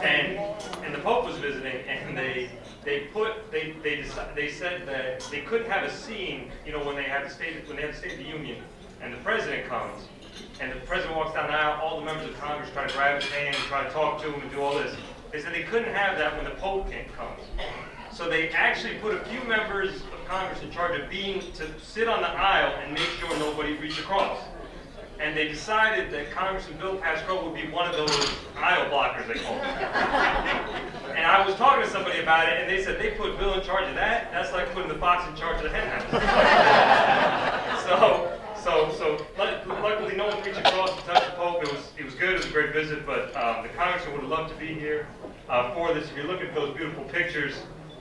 and the Pope was visiting, and they said that they couldn't have a scene, you know, when they have the State of the Union, and the President comes. And the president walks down the aisle, all the members of Congress try to grab his hand and try to talk to him and do all this. They said they couldn't have that when the Pope comes. So they actually put a few members of Congress in charge of to sit on the aisle and make sure nobody reached across. And they decided that Congressman Bill Castro would be one of those aisle blockers, they call them. And I was talking to somebody about it, and they said they put Bill in charge of that. That's like putting the fox in charge of the hen house. So luckily no one reached across to touch the Pope. It was good. It was a great visit. But the Congressman would have loved to be here for this. If you look at those beautiful pictures,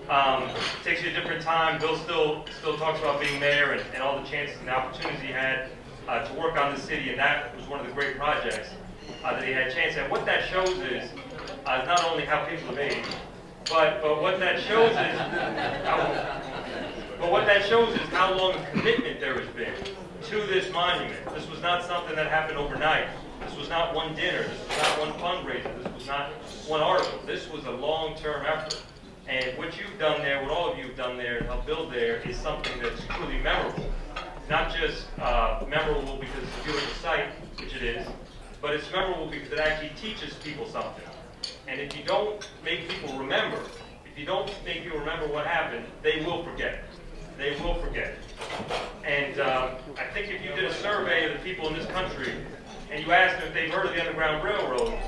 it takes you a different time. Bill still talks about being mayor and all the chances and opportunities he had to work on the city, and that was one of the great projects that he had a chance at. What that shows is not only how people have aged, but what that shows is how long a commitment there has been to this monument. This was not something that happened overnight. This was not one dinner. This was not one fundraiser. This was not one article. This was a long-term effort. And what you've done there, what all of you have done there, and helped build there, is something that's truly memorable. Not just memorable because it's a beautiful site, which it is, but it's memorable because it actually teaches people something. And if you don't make people remember, what happened, they will forget. They will forget. And I think if you did a survey of the people in this country, and you asked them if they've heard of the Underground Railroad,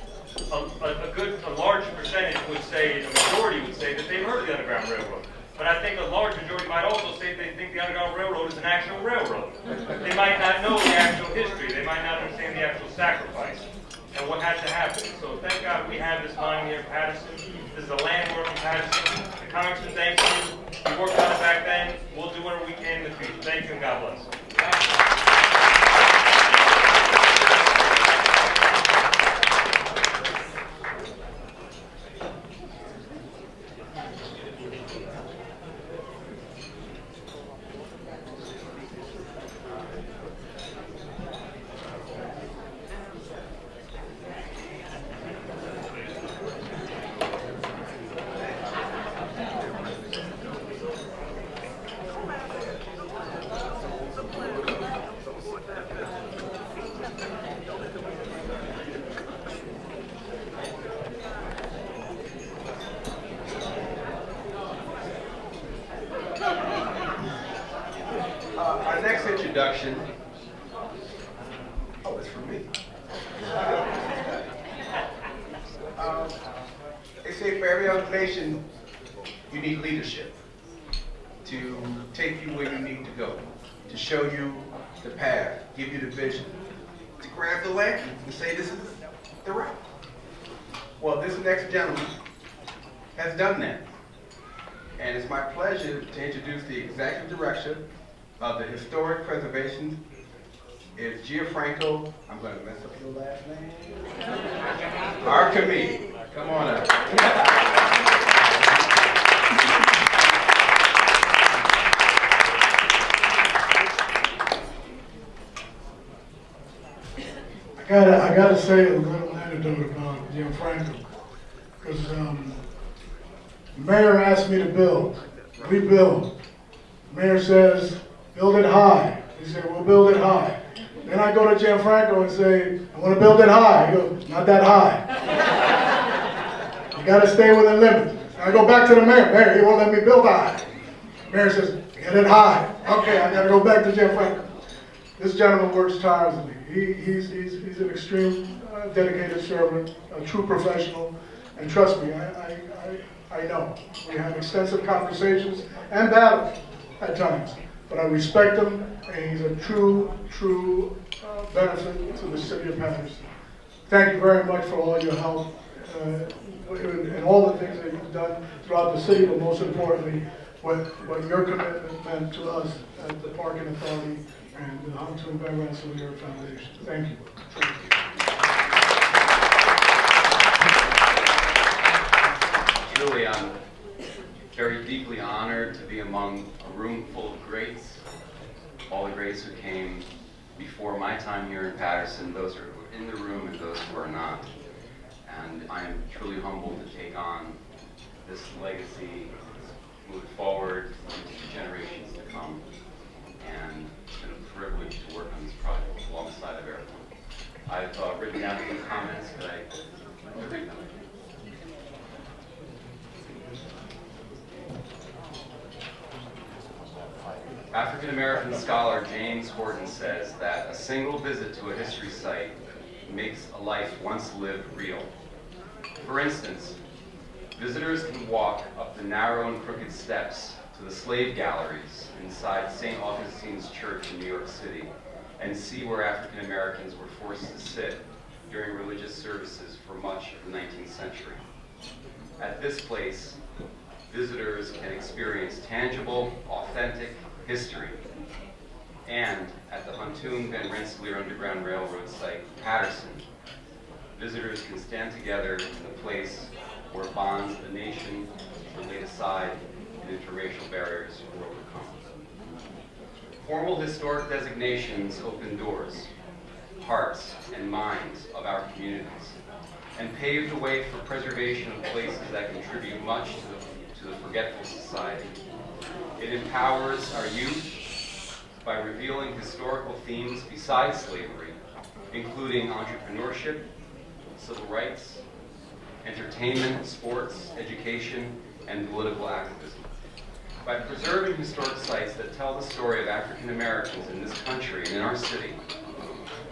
a large percentage would say, a majority would say that they've heard of the Underground Railroad. But I think a large majority might also say they think the Underground Railroad is an actual railroad. They might not know the actual history. They might not understand the actual sacrifice and what had to happen. So thank God we have this monument here in Patterson. This is a landmark in Patterson. The Congressman, thank you. We worked on it back then. We'll do whatever we can in the future. Thank you and God bless. introduction. Oh, it's for me. They say for every organization, you need leadership to take you where you need to go, to show you the path, give you the vision, to grab the lantern and say this is the route. Well, this next gentleman has done that. And it's my pleasure to introduce the executive director of the Historic Preservation. It's Gianfranco, I'm going to mess up your last name. Archimede. Come on up. I gotta say a little anecdote about Gianfranco, because the mayor asked me to build. We build. The mayor says, build it high. He said, we'll build it high. Then I go to Gianfranco and say, I want to build it high. He goes, not that high. You got to stay within limits. I go back to the mayor. Mayor, he won't let me build high. The mayor says, get it high. Okay, I got to go back to Gianfranco. This gentleman works tirelessly. He's an extreme dedicated servant, a true professional, and trust me, I know. We have extensive conversations and battles at times, but I respect him, and he's a true benefit to the city of Patterson. Thank you very much for all your help and all the things that you've done throughout the city, but most importantly, what your commitment meant to us at the Parking Authority and the Huntington Van Rensselaer Foundation. Thank you. Truly, I'm very deeply honored to be among a room full of greats, all the greats who came before my time here in Patterson, those who are in the room and those who are not. And I am truly humbled to take on this legacy, move forward into generations to come. And it's been a privilege to work on this project alongside of everyone. I've written down some comments. Could I read them? African-American scholar James Horton says that a single visit to a history site makes a life once lived real. For instance, visitors can walk up the narrow and crooked steps to the slave galleries inside St. Augustine's Church in New York City and see where African Americans were forced to sit during religious services for much of the 19th century. At this place, visitors can experience tangible, authentic history. And at the Huntington Van Rensselaer Underground Railroad site, Patterson, visitors can stand together in the place where bonds of the nation were laid aside and interracial barriers were overcome. Formal historic designations open doors, hearts, and minds of our communities, and paved the way for preservation of places that contribute much to the forgetful society. It empowers our youth by revealing historical themes besides slavery, including entrepreneurship, civil rights, entertainment, sports, education, and political activism. By preserving historic sites that tell the story of African Americans in this country and in our city,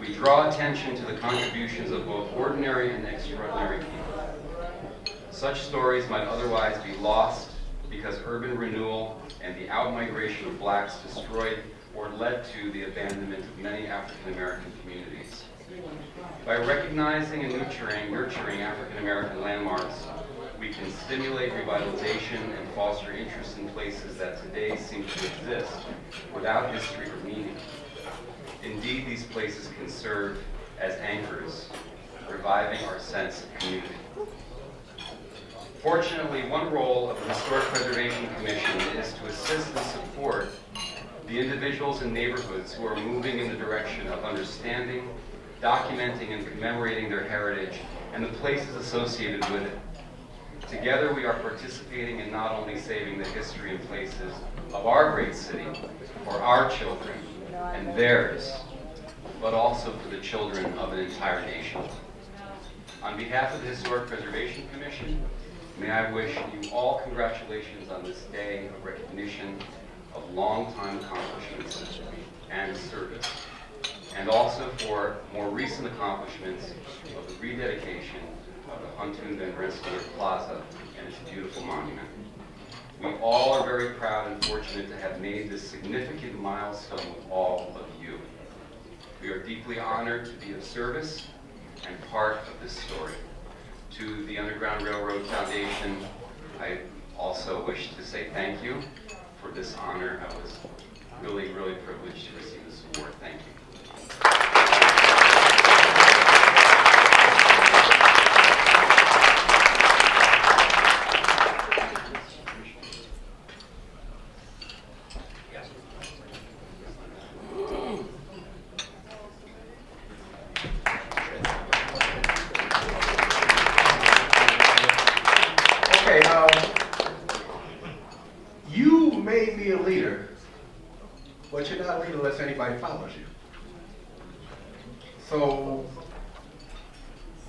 we draw attention to the contributions of both ordinary and extraordinary people. Such stories might otherwise be lost because urban renewal and the out-migration of blacks destroyed or led to the abandonment of many African American communities. By recognizing and nurturing African American landmarks, we can stimulate revitalization and foster interest in places that today seem to exist without history or meaning. Indeed, these places can serve as anchors, reviving our sense of community. Fortunately, one role of the Historic Preservation Commission is to assist and support the individuals and neighborhoods who are moving in the direction of understanding, documenting, and commemorating their heritage and the places associated with it. Together, we are participating in not only saving the history and places of our great city for our children and theirs, but also for the children of an entire nation. On behalf of the Historic Preservation Commission, may I wish you all congratulations on this day of recognition of longtime accomplishments and service, and also for more recent accomplishments of the rededication of the Huntoon Van Rensselaer Plaza and its beautiful monument. We all are very proud and fortunate to have made this significant milestone with all of you. We are deeply honored to be of service and part of this story. To the Underground Railroad Foundation, I also wish to say thank you for this honor. I was really, really privileged to receive this award. Thank you. You may be a leader, but you're not a leader unless anybody follows you. So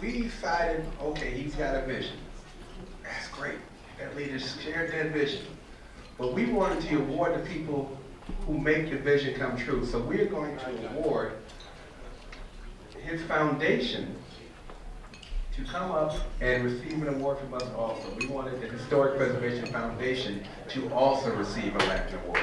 we decided, okay, he's got a vision. That's great. That leader shared that vision. But we wanted to award the people who make the vision come true. So we're going to award his foundation to come up and receive an award from us also. We wanted the Historic Preservation Foundation to also receive a Latin award.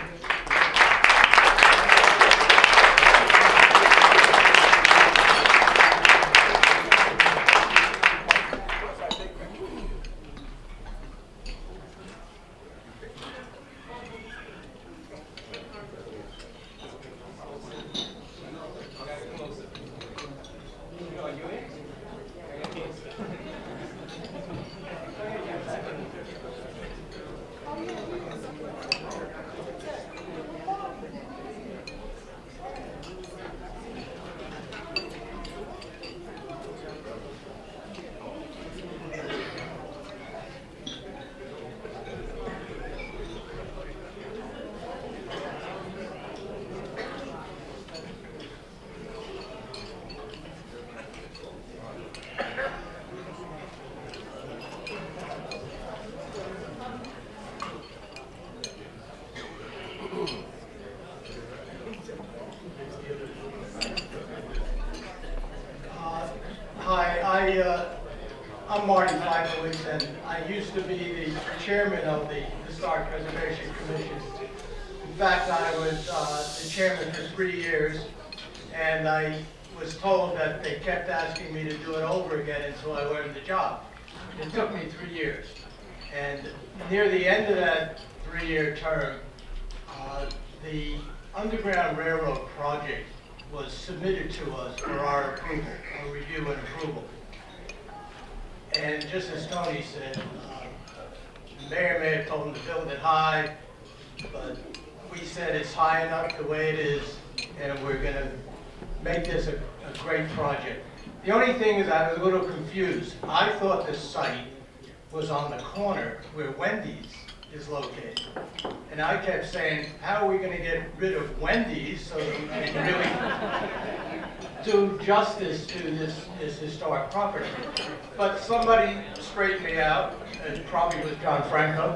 I'm Marty Leibowitz, and I used to be the chairman of the Historic Preservation Commission. In fact, I was the chairman for 3 years, and I was told that they kept asking me to do it over again until I learned the job. It took me 3 years. And near the end of that 3-year term, the Underground Railroad project was submitted to us for our approval, our review and approval. And just as Tony said, the mayor may have told him to build it high, but we said it's high enough the way it is, and we're going to make this a great project. The only thing is I was a little confused. I thought the site was on the corner where Wendy's is located. And I kept saying, how are we going to get rid of Wendy's so that we can really do justice to this historic property? But somebody straightened me out, it probably was John Franco,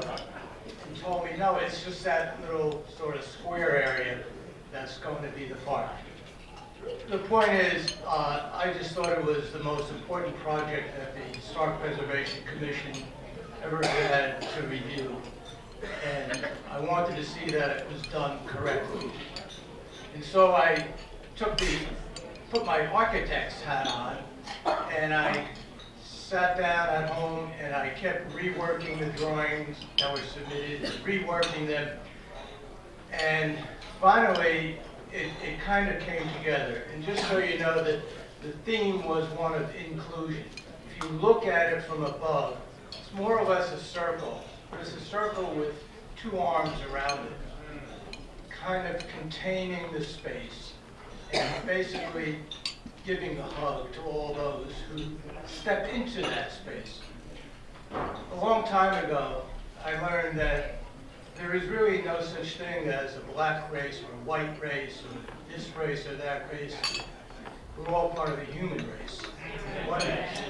and told me, no, it's just that little sort of square area that's going to be the park. The point is, I just thought it was the most important project that the Historic Preservation Commission ever had to review. And I wanted to see that it was done correctly. And so I put my architect's hat on, and I sat down at home and I kept reworking the drawings that were submitted, reworking them, and finally it kind of came together. And just so you know that the theme was one of inclusion. If you look at it from above, it's more or less a circle. But it's a circle with 2 arms around it, kind of containing the space and basically giving a hug to all those who step into that space. A long time ago, I learned that there is really no such thing as a black race or a white race or this race or that race. We're all part of the human race. One race.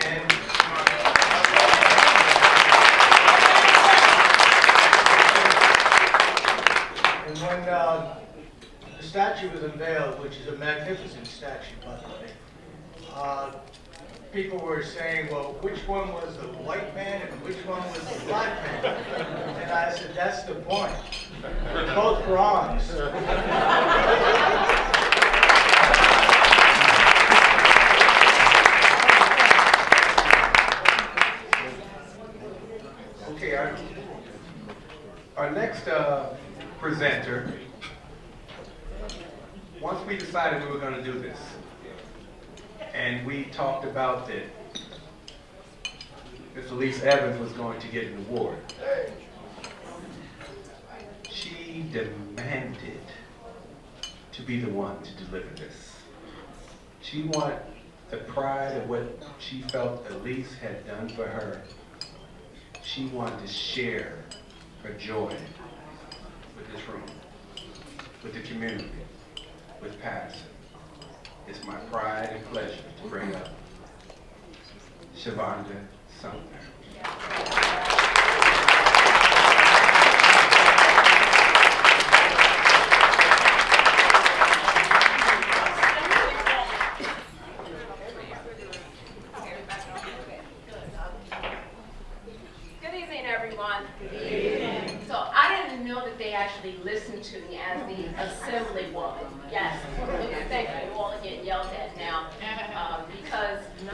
And statue was unveiled, which is a magnificent statue, by the way, people were saying, well, which one was the white man and which one was the black man? And I said, that's the point. They're both bronze. Okay, our next presenter, once we decided we were going to do this, and we talked about that Miss Elise Evans was going to get an award, she demanded to be the one to deliver this. She wanted the pride of what she felt Elise had done for her. She wanted to share her joy with this room, with the community, with Patterson. It's my pride and pleasure to bring up Shavonda Sumner. So I didn't know that they actually listened to me as the assemblywoman. Yes, thank you. You all are getting yelled at now because. No.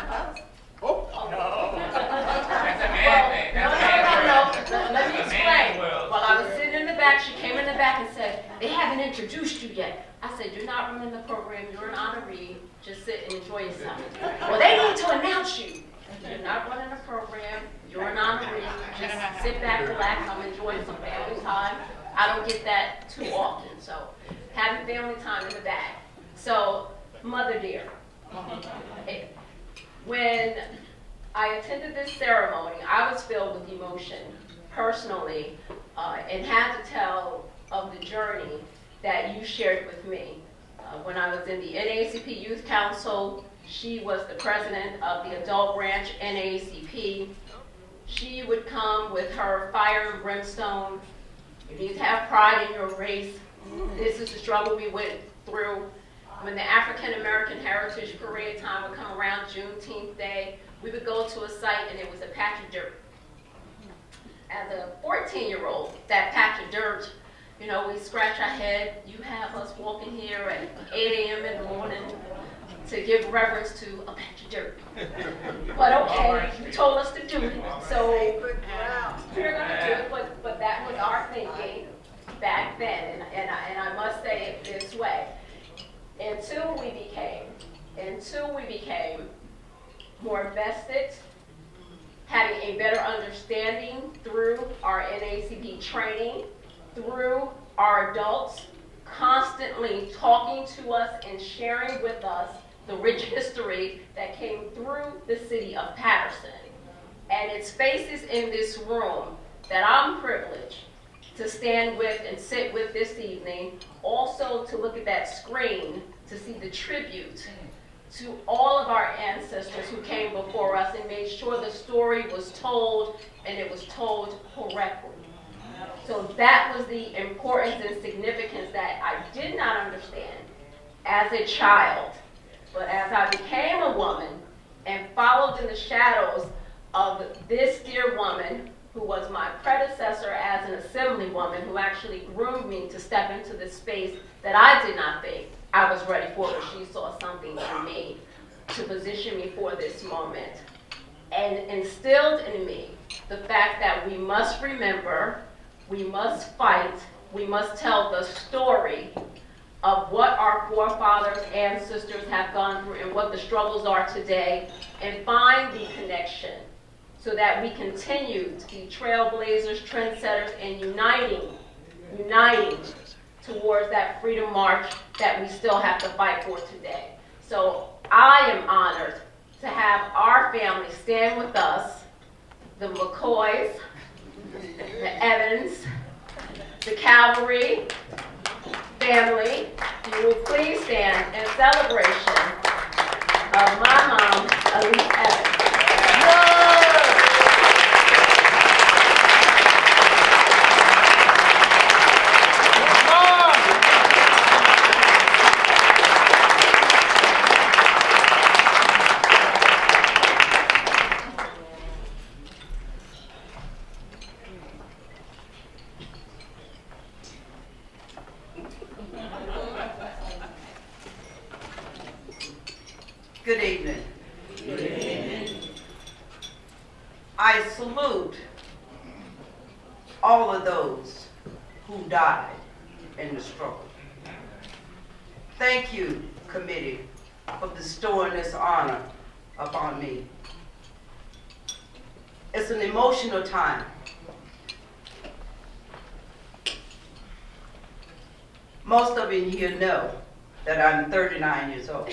Let me explain. While I was sitting in the back, she came in the back and said, "They haven't introduced you yet." I said, "You're not running the program. You're an honoree. Just sit and enjoy yourself." "Well, they need to announce you." "You're not running the program. You're an honoree. Just sit back, relax. I'm enjoying some family time." I don't get that too often, so having family time in the back. So, Mother dear, when I attended this ceremony, I was filled with emotion personally, and had to tell of the journey that you shared with me. When I was in the NAACP Youth Council, she was the president of the adult branch NAACP. She would come with her fire and brimstone. You need to have pride in your race. This is the struggle we went through. When the African American Heritage Parade time would come around, Juneteenth Day, we would go to a site and it was a patch of dirt. As a 14-year-old, that patch of dirt, you know, we scratch our head. You have us walking here at 8 a.m. in the morning to give reverence to a patch of dirt. But okay, you told us to do it, so we're going to do it, but that was our thinking back then, and I must say it this way. Until we became more invested, having a better understanding through our NAACP training, through our adults constantly talking to us and sharing with us the rich history that came through the city of Patterson. And it's faces in this room that I'm privileged to stand with and sit with this evening, also to look at that screen to see the tribute to all of our ancestors who came before us and made sure the story was told and it was told correctly. So that was the importance and significance that I did not understand as a child. But as I became a woman and followed in the shadows of this dear woman who was my predecessor as an assemblywoman, who actually groomed me to step into this space that I did not think I was ready for, but she saw something in me to position me for this moment, and instilled in me the fact that we must remember, we must fight, we must tell the story of what our forefathers and sisters have gone through and what the struggles are today, and find the connection so that we continue to be trailblazers, trendsetters, and uniting towards that freedom march that we still have to fight for today. So I am honored to have our family stand with us, the McCoys, the Evans, the Cavalry family. You will please stand in celebration of my mom, Elise Evans. I salute all of those who died in the struggle. Thank you, committee, for bestowing this honor upon me. It's an emotional time. Most of you here know that I'm 39 years old.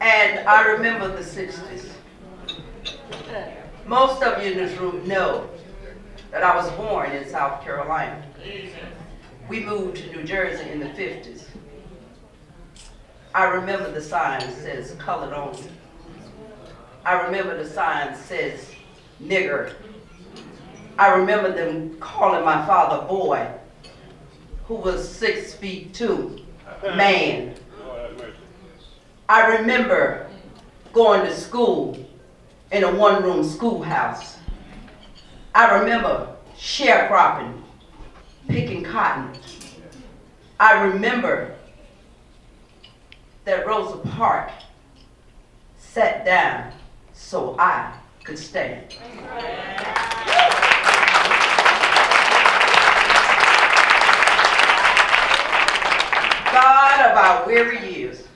And I remember the 60s. Most of you in this room know that I was born in South Carolina. We moved to New Jersey in the 50s. I remember the sign that says colored only. I remember the sign that says nigger. I remember them calling my father boy, who was 6'2", man. I remember going to school in a one-room schoolhouse. I remember sharecropping, picking cotton. I remember that Rosa Parks sat down so I could stand. God of our weary years,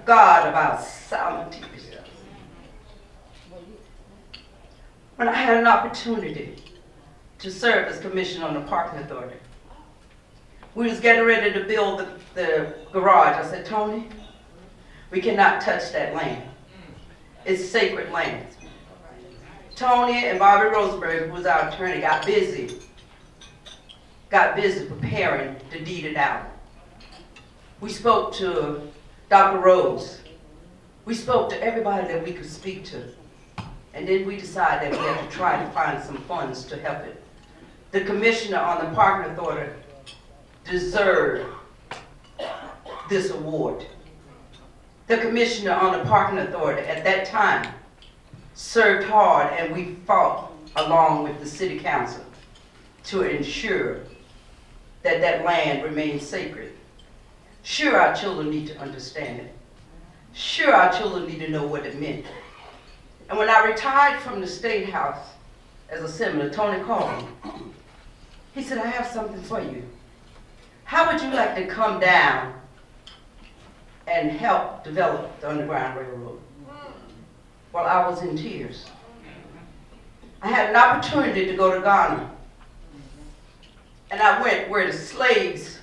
God of our silent tears. When I had an opportunity to serve as commissioner on the parking authority, we was getting ready to build the garage. I said, Tony, we cannot touch that land. It's sacred land. Tony and Bobby Rosenberg, who was our attorney, got busy preparing to deed it out. We spoke to Dr. Rose. We spoke to everybody that we could speak to. And then we decided that we had to try to find some funds to help it. The commissioner on the parking authority deserved this award. The commissioner on the parking authority at that time served hard, and we fought along with the city council to ensure that that land remained sacred. Sure, our children need to understand it. Sure, our children need to know what it meant. And when I retired from the State House as a senator, Tony called me. He said, I have something for you. How would you like to come down and help develop the Underground Railroad? Well, I was in tears. I had an opportunity to go to Ghana. And I went where the slaves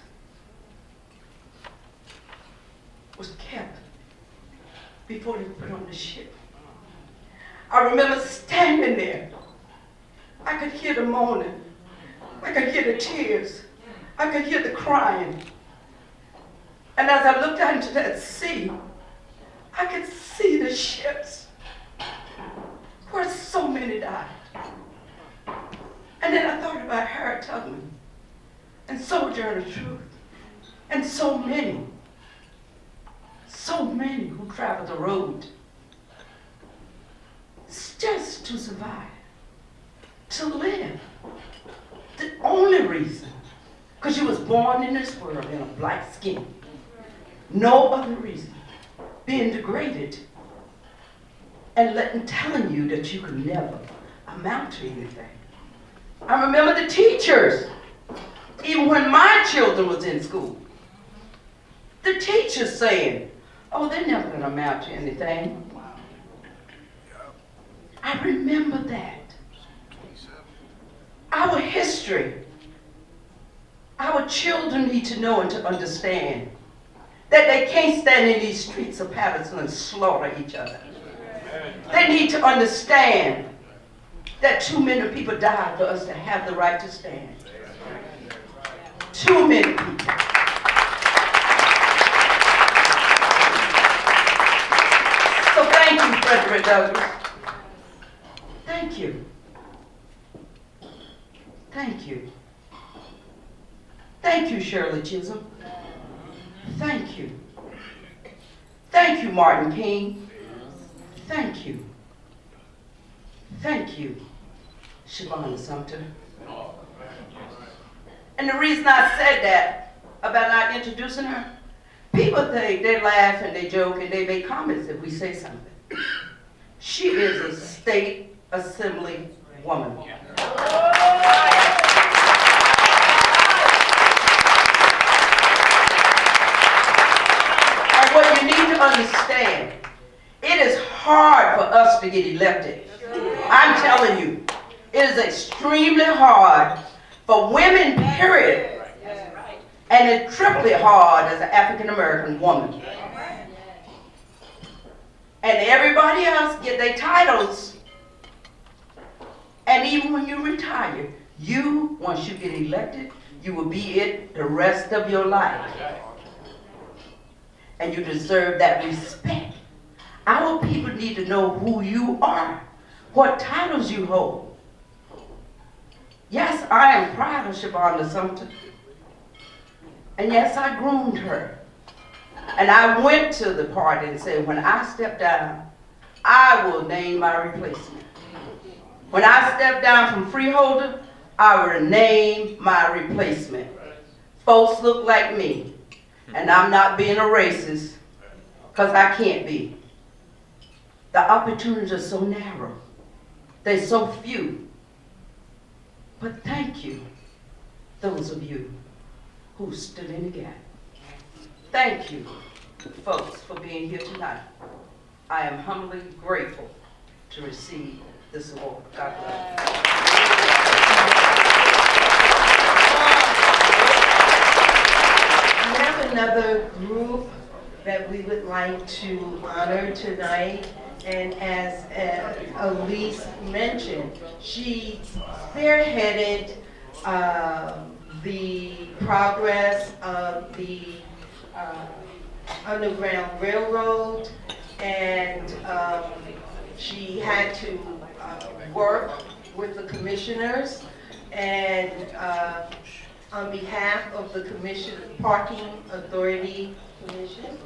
was kept before they were put on the ship. I remember standing there. I could hear the moaning. I could hear the tears. I could hear the crying. And as I looked out into that sea, I could see the ships where so many died. And then I thought about Harriet Tubman and Sojourner Truth and so many who traveled the road just to survive, to live. The only reason, because you was born in this world in a black skin. No other reason. Being degraded and telling you that you could never amount to anything. I remember the teachers, even when my children was in school, the teachers saying, oh, they're never going to amount to anything. I remember that. Our history, our children need to know and to understand that they can't stand in these streets of Patterson and slaughter each other. They need to understand that too many people died for us to have the right to stand. Too many people. So thank you, Frederick Douglass. Thank you. Thank you. Thank you, Shirley Chisholm. Thank you. Thank you, Martin King. Thank you. Thank you, Shavonna Sumter. And the reason I said that about not introducing her, people think they laugh and they joke and they make comments if we say something. She is a state assembly woman. And what you need to understand, it is hard for us to get elected. I'm telling you, it is extremely hard for women, period. And it's triply hard as an African American woman. And everybody else get their titles. And even when you retire, once you get elected, you will be it the rest of your life. And you deserve that respect. Our people need to know who you are, what titles you hold. Yes, I am proud of Shavonda Sumter. And yes, I groomed her. And I went to the party and said, when I step down, I will name my replacement. When I step down from freeholder, I will name my replacement. Folks look like me. And I'm not being a racist, because I can't be. The opportunities are so narrow. They're so few. But thank you, those of you who stood in the gap. Thank you, folks, for being here tonight. I am humbly grateful to receive this award. God bless. We have another group that we would like to honor tonight. And as Elise mentioned, she spearheaded the progress of the Underground Railroad, and she had to work with the commissioners, and on behalf of the Parking Authority Commission,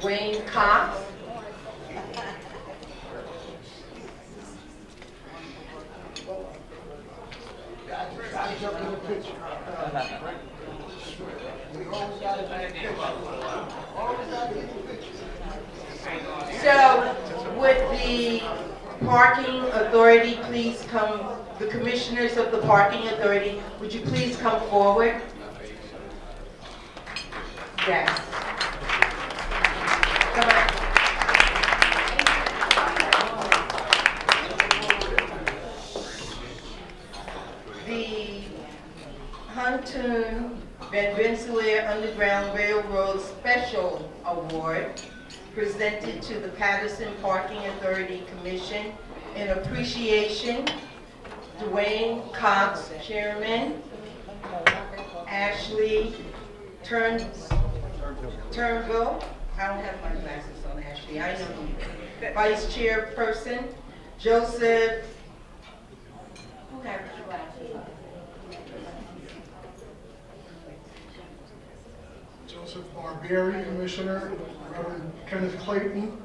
Dwayne Cox. So, would the Parking Authority please come, the commissioners of the Parking Authority, would you please come forward? Yes. Come on. The Huntoon Van Rensselaer Underground Railroad Special Award presented to the Patterson Parking Authority Commission in appreciation. Dwayne Cox, Chairman. Ashley Turnbull. I don't have my glasses on, Ashley. I know you. Vice Chairperson. Joseph. Who has your glasses? Joseph Barbieri, Commissioner, Reverend Kenneth Clayton,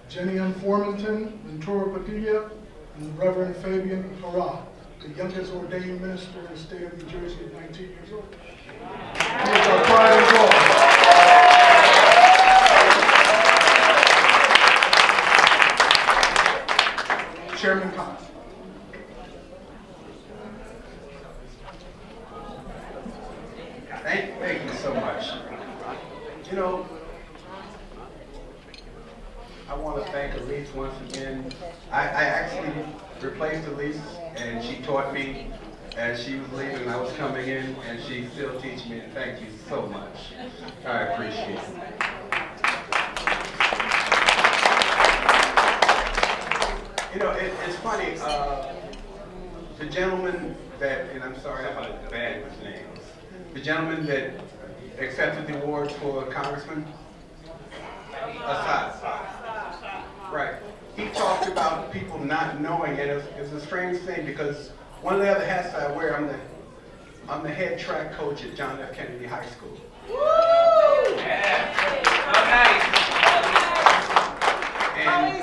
Jenny M. Formanton, Ventura Padilla, and Reverend Fabian Farah, the youngest ordained minister in the state of New Jersey at 19 years old. He is our pride and joy. Chairman Cox. Thank you so much. You know, I want to thank Elise once again. I actually replaced Elise, and she taught me as she was leaving and I was coming in, and she still teaches me, and thank you so much. I appreciate it. You know, it's funny, the gentleman that, and I'm sorry if I bad his name, the gentleman that accepted the award for Congressman, Assad. Right. He talked about people not knowing, and it's a strange thing because one of the other hats I wear, I'm the head track coach at John F. Kennedy High School. Woo! Yeah. And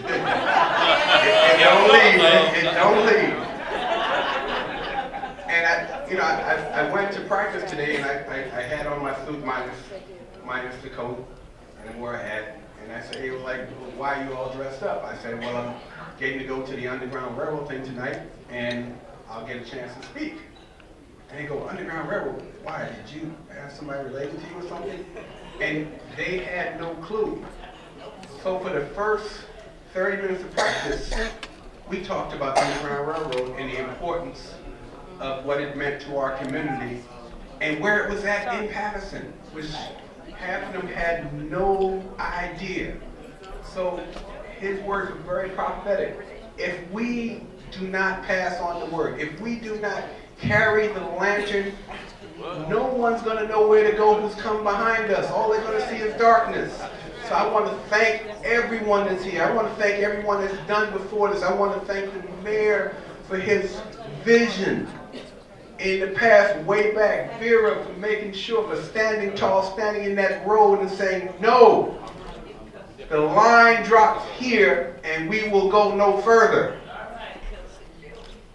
it don't leave. It don't leave. you know, I went to practice today and I had on my suit minus the coat and I wore a hat. And I said, he was like, well, why are you all dressed up? I said, well, I'm getting to go to the Underground Railroad thing tonight and I'll get a chance to speak. And they go, Underground Railroad, why? Did you have somebody related to you or something? And they had no clue. So for the first 30 minutes of practice, we talked about the Underground Railroad and the importance of what it meant to our community and where it was at in Patterson, which half of them had no idea. So his words were very prophetic. If we do not pass on the word, if we do not carry the lantern, no one's going to know where to go who's come behind us. All they're going to see is darkness. So I want to thank everyone that's here. I want to thank everyone that's done before this. I want to thank the mayor for his vision in the past, way back. Vera for making sure, for standing tall, standing in that road and saying, no, the line drops here and we will go no further.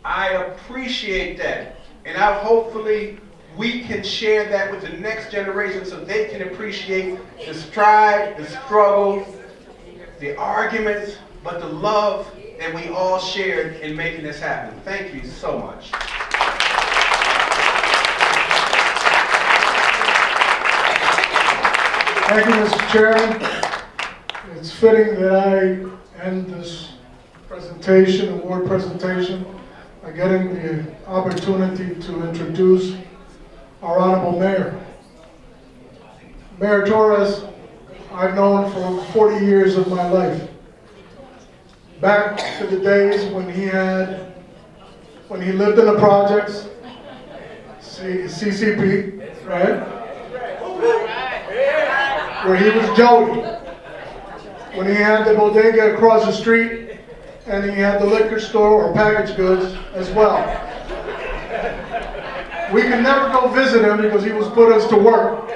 I appreciate that. And hopefully we can share that with the next generation so they can appreciate the strive, the struggle, the arguments, but the love that we all shared in making this happen. Thank you so much. Thank you, Mr. Chairman. It's fitting that I end this presentation, award presentation, by getting the opportunity to introduce our Honorable Mayor. Mayor Torres, I've known for 40 years of my life. Back to the days when he lived in the projects, CCP, right? Where he was Joey. When he had the bodega across the street, and he had the liquor store or packaged goods as well. We could never go visit him because he was put us to work.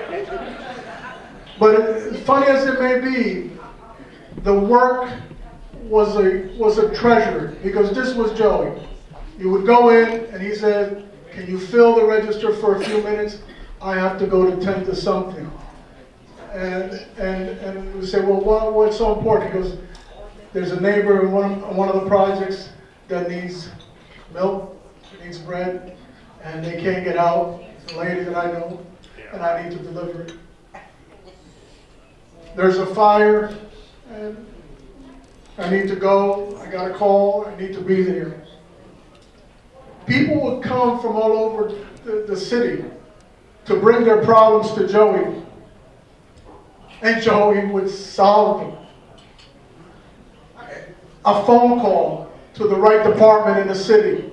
But as funny as it may be, the work was a treasure because this was Joey. You would go in and he said, can you fill the register for a few minutes? I have to go to 10 to something. And we say, well, what's so important? He goes, there's a neighbor in one of the projects that needs milk, needs bread, and they can't get out. It's a lady that I know, and I need to deliver it. There's a fire, and I need to go. I got a call. I need to be there. People would come from all over the city to bring their problems to Joey, and Joey would solve them. A phone call to the right department in the city,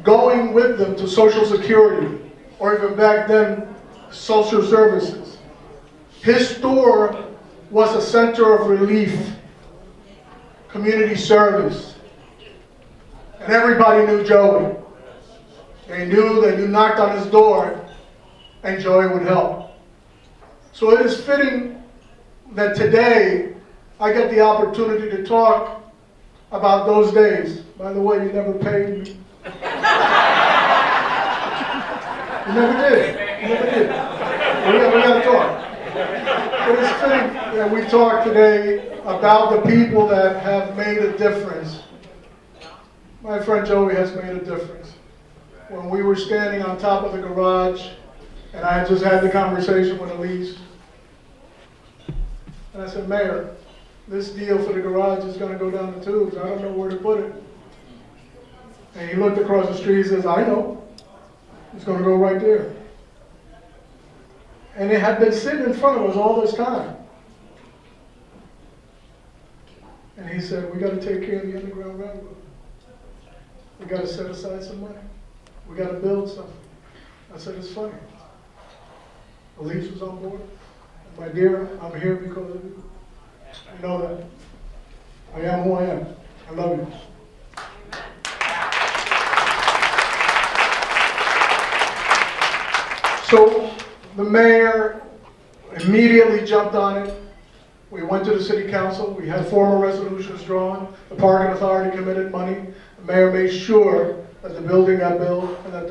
going with them to Social Security, or even back then, social services. His store was a center of relief, community service. And everybody knew Joey. They knew that you knocked on his door and Joey would help. So it is fitting that today I get the opportunity to talk about those days. By the way, you never paid me. You never did. You never did. We got to talk. But it's fitting that we talk today about the people that have made a difference. My friend Joey has made a difference. When we were standing on top of the garage, and I had just had the conversation with Elise, and I said, Mayor, this deal for the garage is going to go down the tubes. I don't know where to put it. And he looked across the street and says, I know. It's going to go right there. And it had been sitting in front of us all this time. And he said, we got to take care of the Underground Railroad. We got to set aside some money. We got to build something. I said, it's funny. Elise was on board. My dear, I'm here because of you. I know that. I am who I am. I love you. So the mayor immediately jumped on it. We went to the city council. We had formal resolutions drawn. The parking authority committed money. The mayor made sure that the building got built and that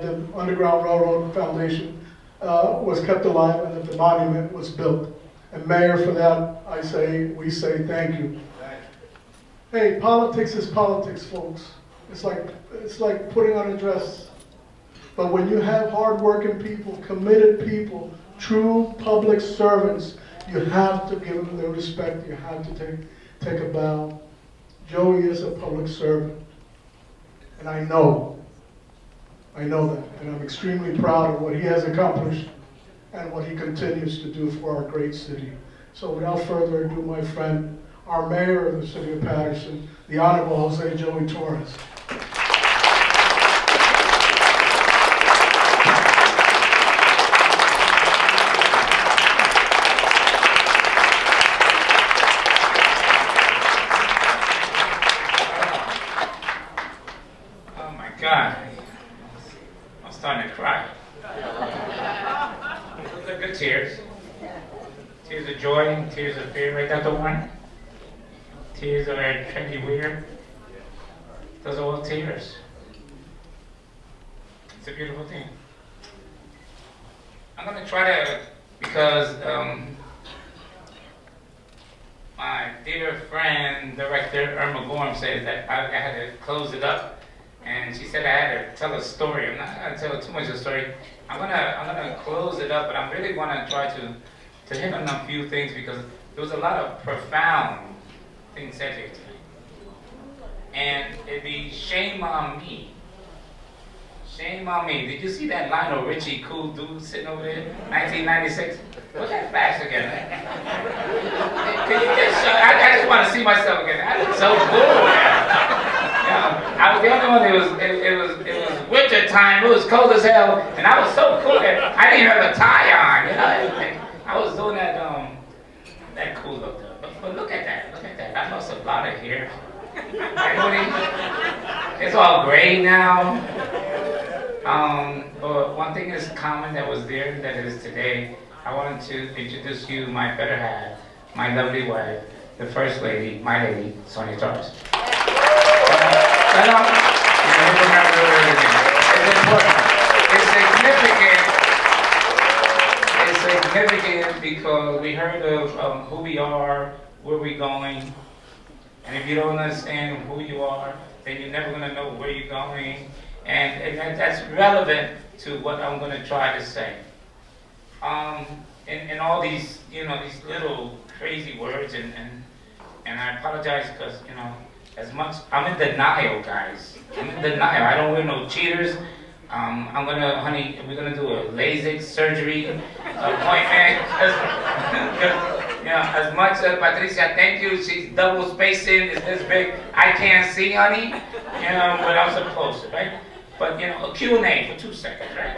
the Underground Railroad Foundation was kept alive and that the monument was built. And Mayor, for that, we say thank you. Hey, politics is politics, folks. It's like putting on a dress. But when you have hardworking people, committed people, true public servants, you have to give them their respect. You have to take a bow. Joey is a public servant. And I know that. And I'm extremely proud of what he has accomplished and what he continues to do for our great city. So without further ado, my friend, our mayor of the city of Patterson, the Honorable Jose Joey Torres. God, I'm starting to cry. Those are good tears. Tears of joy, tears of fear, right, Dr. Warren? Tears of a trendy weird. Those are all tears. It's a beautiful thing. I'm going to try to, because my dear friend, director Irma Gorham says that I had to close it up. And she said I had to tell a story. I'm not going to tell too much of a story. I'm gonna close it up, but I'm really going to try to hit on a few things because there was a lot of profound things said here tonight. And it'd be shame on me. Shame on me. Did you see that Lionel Richie cool dude sitting over there? 1996? Look at flash again. Can you just show? I just want to see myself again. I look so cool, man. Yeah, I was the only one. It was winter time. It was cold as hell, and I was so cool that I didn't even have a tie on. You know, I was doing that cool look. But look at that. Look at that. I lost a lot of hair. It's all gray now. But one thing is common that was there that is today. I wanted to introduce you my better half, my lovely wife, the First Lady, my lady, Sonia Torres. It's important. It's significant because we heard of who we are, where we're going, and if you don't understand who you are, then you're never going to know where you're going, and that's relevant to what I'm going to try to say. In all these, these little crazy words, and I apologize because, as much, I'm in denial, guys. I'm in denial. I don't wear no cheaters. Honey, we're gonna do a LASIK surgery appointment. As much as Patricia, thank you, she's double spacing, it's this big. I can't see, honey, but I'm supposed to, right? But, a Q&A for 2 seconds, right?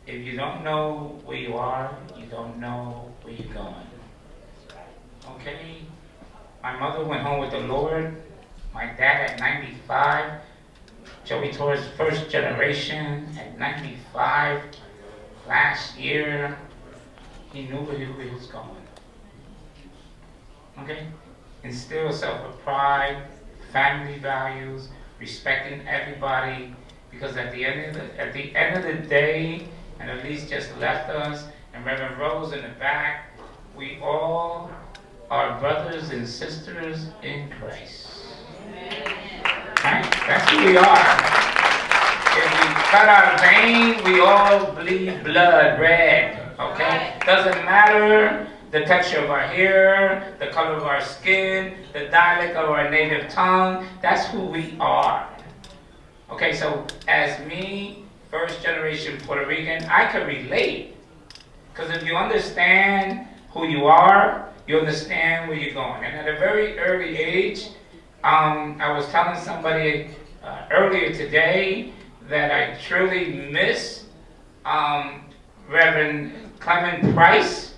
If you don't know where you are, you don't know where you're going. Okay? My mother went home with the Lord. My dad at 95. Joey Torres, first generation at 95. Last year, he knew where he was going. Okay? Instill self-pride, family values, respecting everybody, because at the end of the day, and Elise just left us, and Reverend Rose in the back, we all are brothers and sisters in Christ. Right? That's who we are. If we cut our vein, we all bleed blood red. Okay? Doesn't matter the texture of our hair, the color of our skin, the dialect of our native tongue. That's who we are. Okay, so as me, first generation Puerto Rican, I can relate. Because if you understand who you are, you understand where you're going. And at a very early age, I was telling somebody earlier today that I truly miss Reverend Clement Price,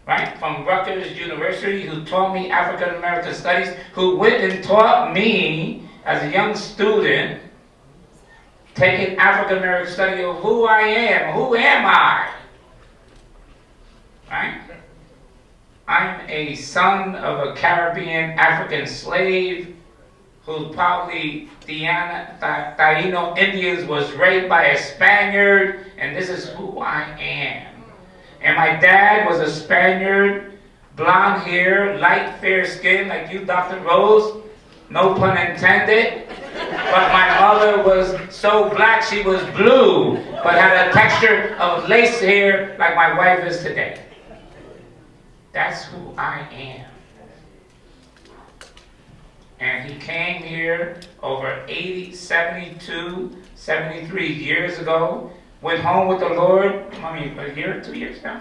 right, from Rutgers University, who taught me African American Studies, who went and taught me as a young student, taking African American study of who I am, who am I, right? I'm a son of a Caribbean African slave who probably Taino Indians was raped by a Spaniard, and this is who I am. And my dad was a Spaniard, blonde hair, light fair skin like you, Dr. Rose, no pun intended. But my mother was so black she was blue, but had a texture of lace hair like my wife is today. That's who I am. And he came here over 80, 72, 73 years ago, went home with the Lord, a year, 2 years now?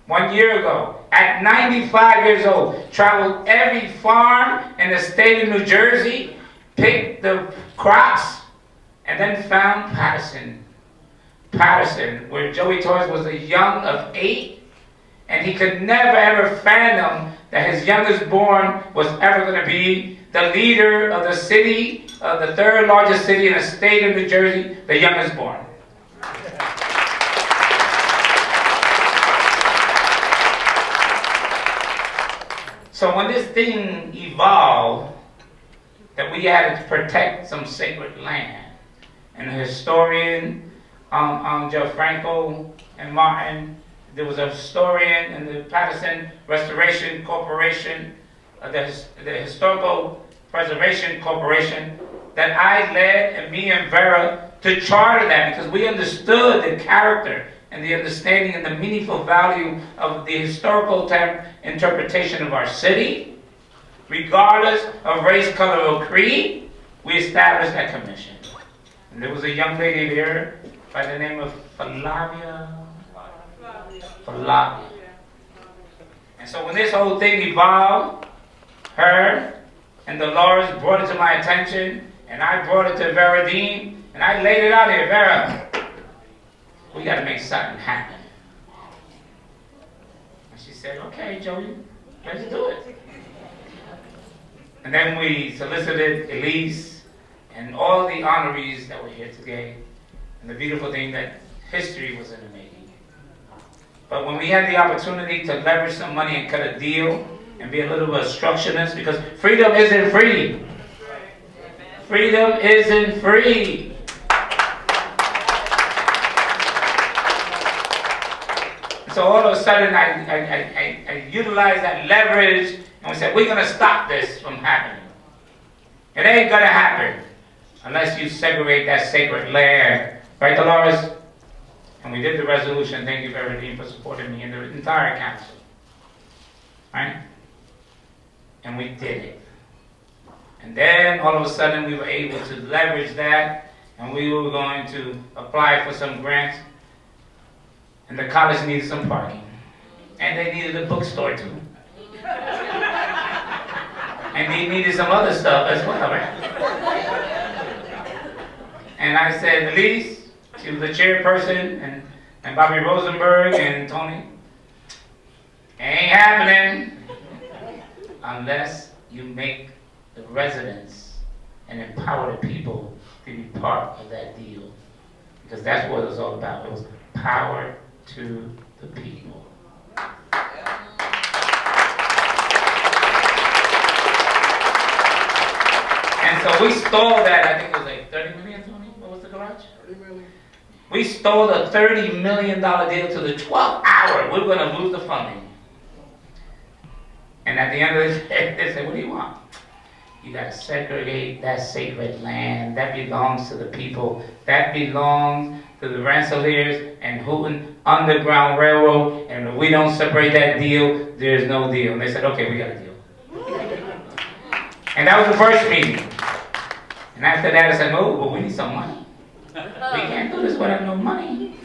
1 year ago, at 95 years old, traveled every farm in the state of New Jersey, picked the crops, and then found Patterson. Patterson, where Joey Torres was a young of 8, and he could never ever fathom that his youngest born was ever going to be the leader of the city, of the 3rd largest city in the state of New Jersey, the youngest born. So when this thing evolved, that we had to protect some sacred land, and the historian, Joe Franco and Martin, there was a historian in the Patterson Restoration Corporation, the Historical Preservation Corporation, that I led, and me and Vera, to charter that, because we understood the character and the understanding and the meaningful value of the historical interpretation of our city. Regardless of race, color, or creed, we established that commission. And there was a young lady there by the name of Flavia. And so when this whole thing evolved, her and Dolores brought it to my attention, and I brought it to Vera Dean, and I laid it out here. Vera, we got to make something happen. And she said, okay, Joey, let's do it. And then we solicited Elise and all the honorees that were here today. And the beautiful thing that history was in the making. But when we had the opportunity to leverage some money and cut a deal and be a little obstructionist, because freedom isn't free. Freedom isn't free. So all of a sudden I utilized that leverage, and we said, we're going to stop this from happening. It ain't going to happen unless you segregate that sacred land. Right, Dolores? And we did the resolution. Thank you, Vera Dean, for supporting me and the entire council. Right? And we did it. And then all of a sudden we were able to leverage that, and we were going to apply for some grants. And the college needed some parking. And they needed a bookstore too. And they needed some other stuff as well, right? And I said, Elise, she was the chairperson, and Bobby Rosenberg and Tony, ain't happening unless you make the residents and empower the people to be part of that deal. Because that's what it was all about. It was power to the people. And so we stole that, I think it was like 30 million, Tony? What was the garage? 30 million. We stole a $30 million deal to the 12th hour. We're going to lose the funding. And at the end of the day, they said, what do you want? You got to segregate that sacred land. That belongs to the people. That belongs to the Rensselaers and Houghton Underground Railroad. And if we don't separate that deal, there's no deal. And they said, okay, we got a deal. And that was the first meeting. And after that, I said, oh, well, we need some money. We can't do this without no money.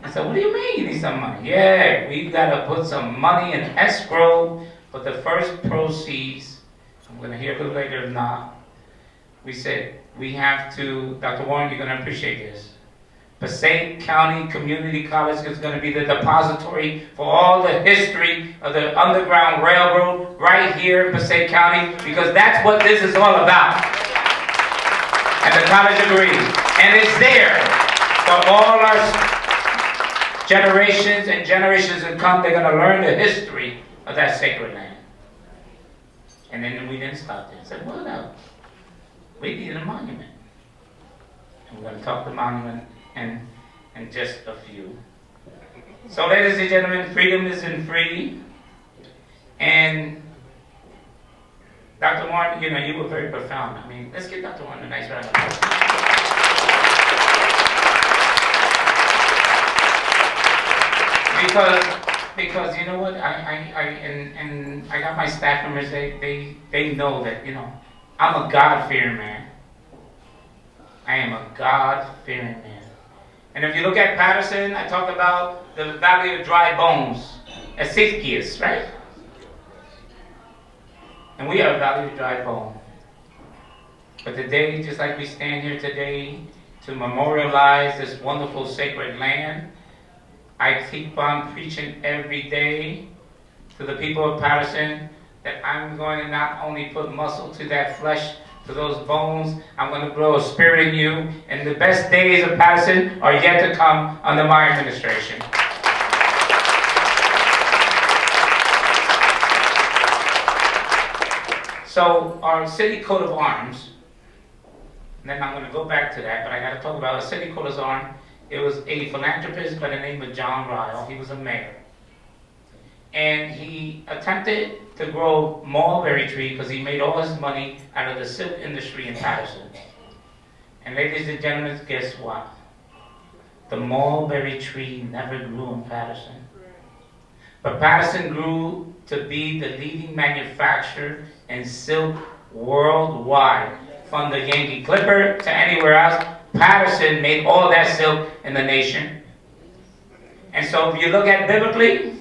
I said, what do you mean you need some money? Yeah, we got to put some money in escrow, but the first proceeds, I'm going to hear a little later if not, we said, we have to, Dr. Warren, you're going to appreciate this. Passaic County Community College is going to be the depository for all the history of the Underground Railroad right here in Passaic County, because that's what this is all about. And the college agrees. And it's there for all our generations and generations to come. They're going to learn the history of that sacred land. And then we didn't stop there. I said, well, no, we need a monument. And we're going to talk the monument in just a few. So, ladies and gentlemen, freedom isn't free. And Dr. Warren, you know, you were very profound. I mean, let's give Dr. Warren a nice round of applause. Because you know what, I got my staff members, they know that, you know, I'm a God-fearing man. I am a God-fearing man. And if you look at Patterson, I talk about the Valley of Dry Bones, Ezekiel, right? And we are a Valley of Dry Bones. But today, just like we stand here today to memorialize this wonderful sacred land, I keep on preaching every day to the people of Patterson that I'm going to not only put muscle to that flesh, to those bones, I'm going to grow a spirit in you, and the best days of Patterson are yet to come under my administration. So our city coat of arms, and then I'm going to go back to that, but I got to talk about a city coat of arms. It was a philanthropist by the name of John Ryle. He was a mayor. And he attempted to grow mulberry tree because he made all his money out of the silk industry in Patterson. And ladies and gentlemen, guess what? The mulberry tree never grew in Patterson. But Patterson grew to be the leading manufacturer in silk worldwide. From the Yankee Clipper to anywhere else, Patterson made all that silk in the nation. And so if you look at biblically,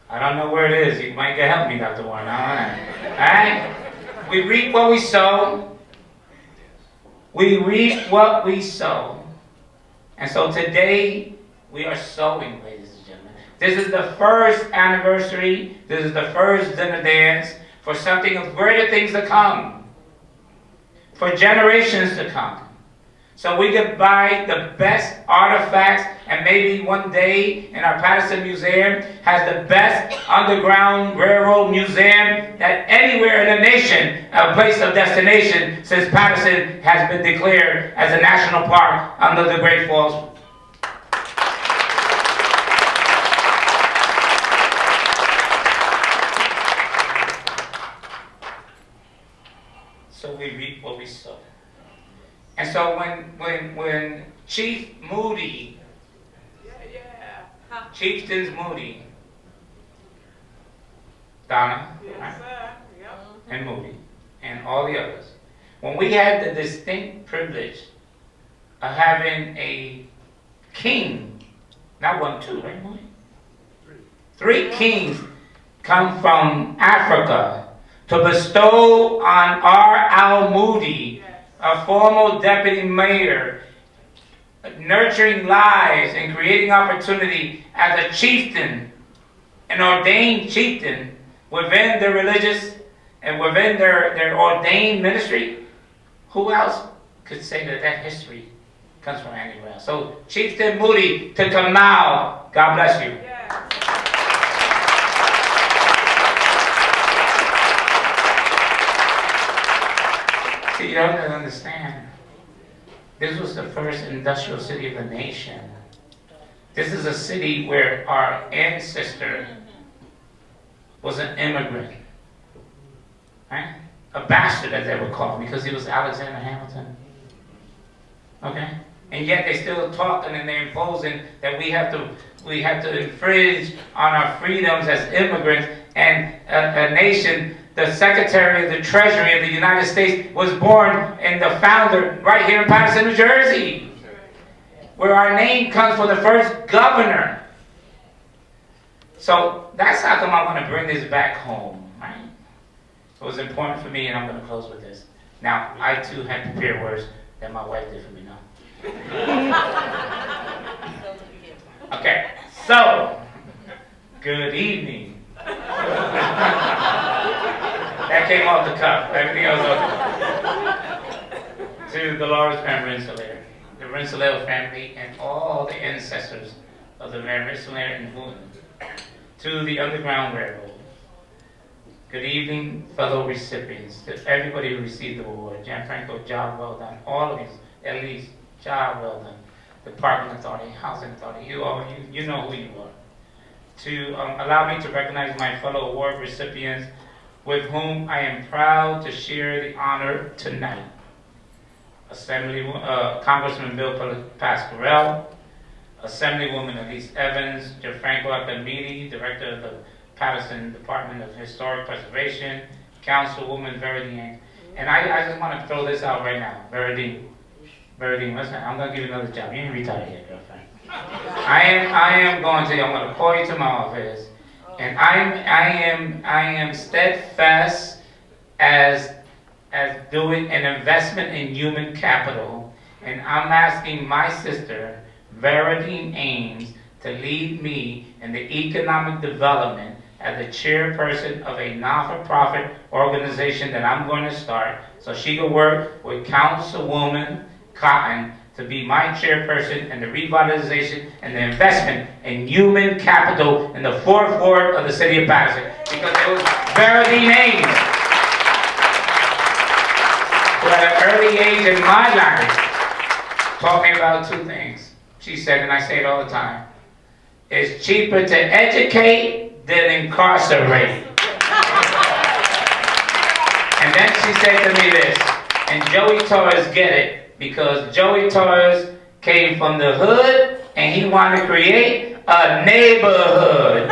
I don't know where it is. You might help me, Dr. Warren. All right? We reap what we sow. We reap what we sow. And so today, we are sowing, ladies and gentlemen. This is the first anniversary. This is the first dinner dance for something of greater things to come. For generations to come. So we could buy the best artifacts, and maybe one day in our Patterson Museum has the best underground railroad museum that anywhere in the nation, a place of destination, since Patterson has been declared as a national park under the Great Falls. So we reap what we sow. And so when Chief Moody, Chieftains Moody, Donna, right? And Moody, and all the others, when we had the distinct privilege of having a king, not one, two, right, Moody? Three kings come from Africa to bestow on our Al Moody, a former deputy mayor, nurturing lives and creating opportunity as a chieftain, an ordained chieftain within the religious and within their ordained ministry. Who else could say that that history comes from anywhere else? So Chieftain Moody to Kamau, God bless you. See, you don't understand. This was the first industrial city of the nation. This is a city where our ancestor was an immigrant. Right? A bastard, as they would call him, because he was Alexander Hamilton. Okay? And yet they still talking and they're imposing that we have to infringe on our freedoms as immigrants, and a nation. The Secretary of the Treasury of the United States was born in the founder right here in Patterson, New Jersey, where our name comes from the first governor. So that's how come I want to bring this back home, right? It was important for me, and I'm going to close with this. Now, I too had prepared words that my wife did for me now. Okay, so, good evening. That came off the cuff. Everything else off the cuff. To the Lawrence Van Rensselaer, the Rensselaer family, and all the ancestors of the Van Rensselaer and Wooten. To the Underground Railroad. Good evening, fellow recipients. To everybody who received the award, Gianfranco, job well done. All of you, at least, job well done. The Parking Authority, Housing Authority, you know who you are. To allow me to recognize my fellow award recipients with whom I am proud to share the honor tonight. Congressman Bill Pasquarello, Assemblywoman Elise Evans, Gianfranco Acamidi, Director of the Patterson Department of Historic Preservation, Councilwoman Vera Ames. And I just want to throw this out right now. Vera Ames, listen, I'm going to give you another job. You ain't retired yet, girlfriend. I'm going to call you to my office, and I am steadfast as doing an investment in human capital, and I'm asking my sister, Vera Ames, to lead me in the economic development as the chairperson of a not-for-profit organization that I'm going to start, so she can work with Councilwoman Cotton to be my chairperson in the revitalization and the investment in human capital in the fourth ward of the city of Patterson. Because it was Vera Ames who at an early age in my life taught me about two things. She said, and I say it all the time, it's cheaper to educate than incarcerate. And then she said to me this, and Joey Torres get it, because Joey Torres came from the hood and he wanted to create a neighborhood.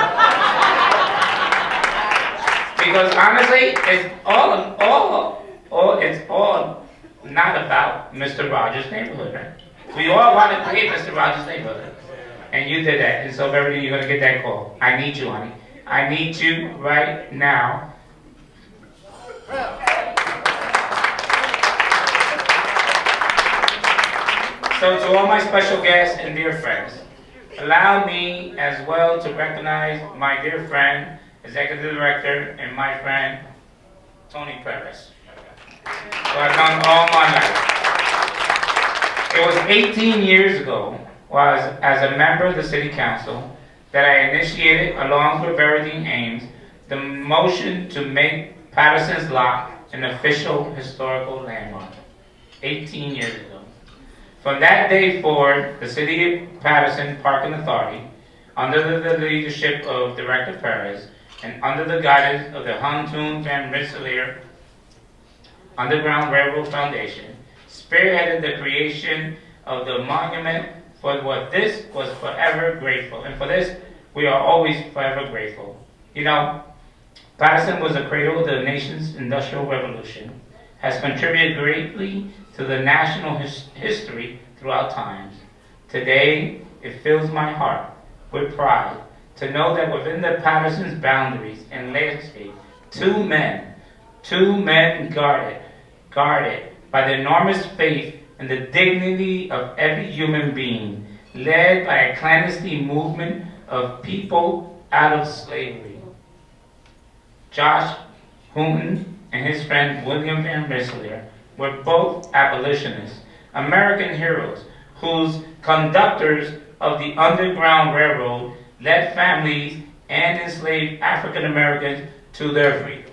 Because honestly, it's all not about Mr. Rogers' neighborhood, right? We all want to create Mr. Rogers' neighborhood. And you did that. And so, Beverly, you're going to get that call. I need you, honey. I need you right now. So to all my special guests and dear friends, allow me as well to recognize my dear friend, Executive Director, and my friend, Tony Perez, who I've known all my life. It was 18 years ago, as a member of the City Council, that I initiated, along with Vera Ames, the motion to make Patterson's Lot an official historical landmark. 18 years ago. From that day forward, the City of Patterson Parking Authority, under the leadership of Director Perez, and under the guidance of the Huntoon Van Rensselaer Underground Railroad Foundation, spearheaded the creation of the monument for what this was forever grateful. And for this, we are always forever grateful. You know, Patterson was the cradle of the nation's industrial revolution, has contributed greatly to the national history throughout times. Today, it fills my heart with pride to know that within the Patterson's boundaries and landscape, two men guarded by the enormous faith in the dignity of every human being, led by a clandestine movement of people out of slavery. Josh Hooten and his friend William Van Rensselaer were both abolitionists, American heroes, whose conductors of the Underground Railroad led families and enslaved African Americans to their freedom.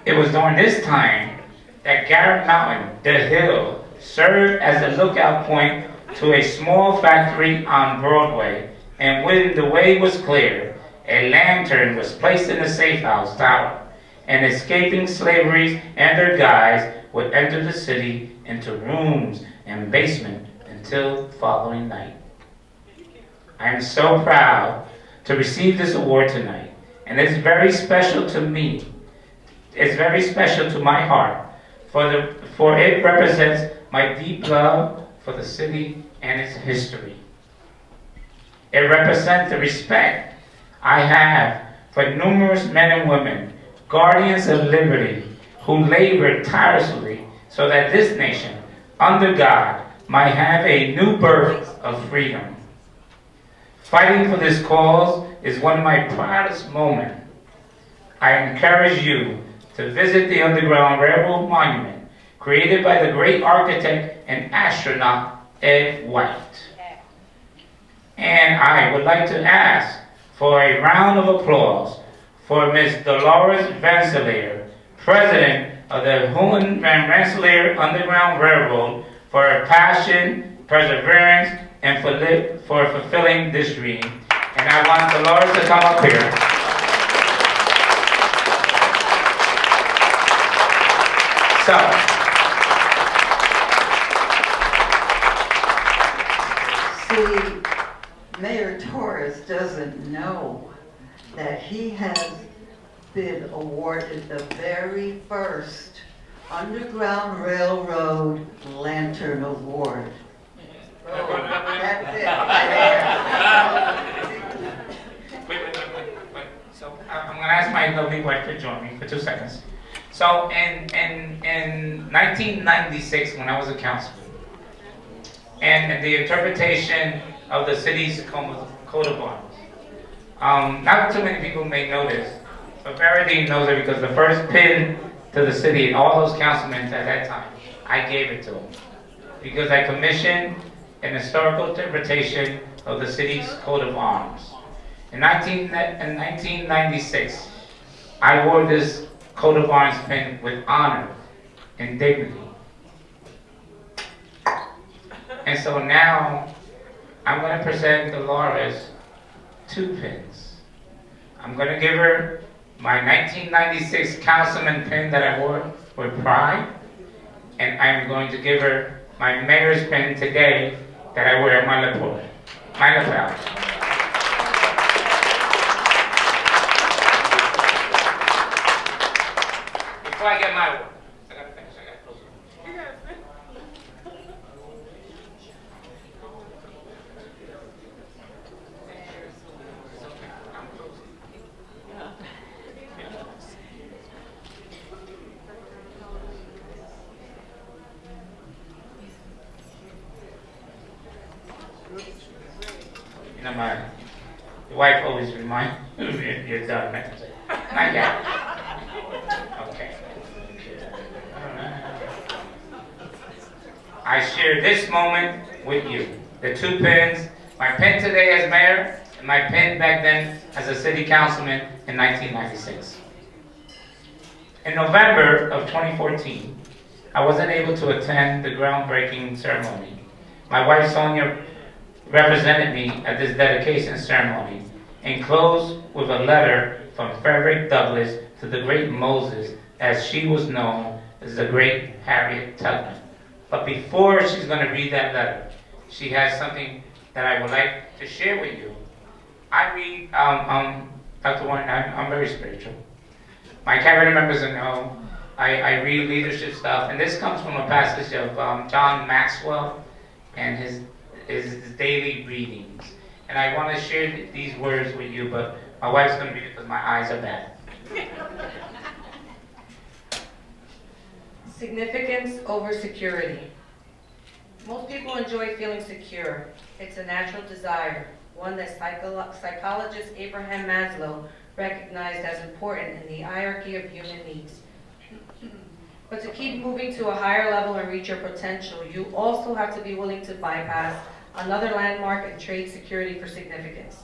It was during this time that Garrett Mountain, the hill, served as a lookout point to a small factory on Broadway, and when the way was clear, a lantern was placed in the safe house tower, and escaping slaveries and their guides would enter the city into rooms and basement until the following night. I am so proud to receive this award tonight, and it's very special to me. It's very special to my heart, for it represents my deep love for the city and its history. It represents the respect I have for numerous men and women, guardians of liberty, who labored tirelessly so that this nation, under God, might have a new birth of freedom. Fighting for this cause is one of my proudest moments. I encourage you to visit the Underground Railroad Monument, created by the great architect and astronaut Ed White. And I would like to ask for a round of applause for Ms. Dolores Rensselaer, President of the Houghton Van Rensselaer Underground Railroad, for her passion, perseverance, and for fulfilling this dream. And I want Dolores to come up here. See, Mayor Torres doesn't know that he has been awarded the very first Underground Railroad Lantern Award. Oh, that's it. Wait. So I'm going to ask my lovely wife to join me for 2 seconds. So in 1996, when I was a councilman, and the interpretation of the city's coat of arms, not too many people may know this, but Vera Ames knows it because the first pin to the city and all those councilmen at that time, I gave it to them. Because I commissioned an historical interpretation of the city's coat of arms. In 1996, I wore this coat of arms pin with honor and dignity. And so now, I'm going to present Dolores 2 pins. I'm going to give her my 1996 councilman pin that I wore with pride, and I'm going to give her my mayor's pin today that I wear on my lapel. Before I get my one, I gotta finish. I gotta close it. You know, my wife always reminds me, you're done, man. Not yet. Okay. I share this moment with you. The 2 pins, my pin today as mayor, and my pin back then as a city councilman in 1996. In November of 2014, I wasn't able to attend the groundbreaking ceremony. My wife Sonia represented me at this dedication ceremony and closed with a letter from Frederick Douglass to the great Moses, as she was known as the great Harriet Tubman. But before she's going to read that letter, she has something that I would like to share with you. I read, Dr. Warren, I'm very spiritual. My cabinet members know I read leadership stuff, and this comes from a passage of John Maxwell and his daily readings. And I want to share these words with you, but my wife's going to read it because my eyes are bad. Significance over security. Most people enjoy feeling secure. It's a natural desire, one that psychologist Abraham Maslow recognized as important in the hierarchy of human needs. But to keep moving to a higher level and reach your potential, you also have to be willing to bypass another landmark and trade security for significance.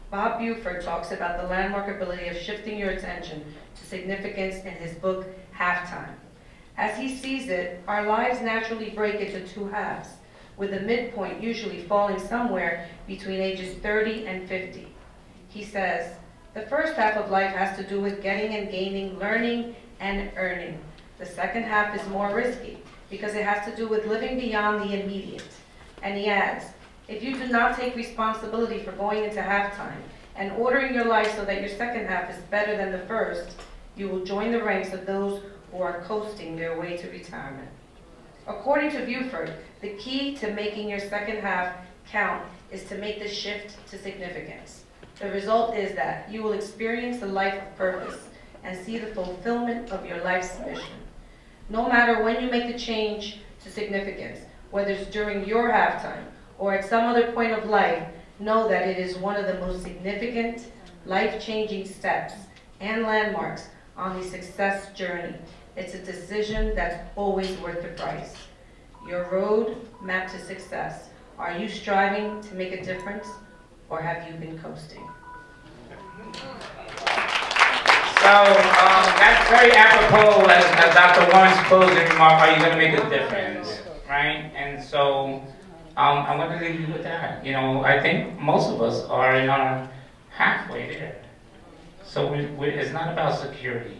Bob Buford talks about the landmark ability of shifting your attention to significance in his book, Halftime. As he sees it, our lives naturally break into 2 halves, with the midpoint usually falling somewhere between ages 30 and 50. He says, the first half of life has to do with getting and gaining, learning and earning. The second half is more risky because it has to do with living beyond the immediate. And he adds, if you do not take responsibility for going into halftime and ordering your life so that your second half is better than the first, you will join the ranks of those who are coasting their way to retirement. According to Buford, the key to making your second half count is to make the shift to significance. The result is that you will experience a life of purpose and see the fulfillment of your life's mission. No matter when you make the change to significance, whether it's during your halftime or at some other point of life, know that it is one of the most significant, life-changing steps and landmarks on the success journey. It's a decision that's always worth the price. Your road map to success. Are you striving to make a difference, or have you been coasting? So that's very apropos as Dr. Warren's closing remark, are you going to make a difference, right? And so I want to leave you with that. You know, I think most of us are in our halfway there. So it's not about security.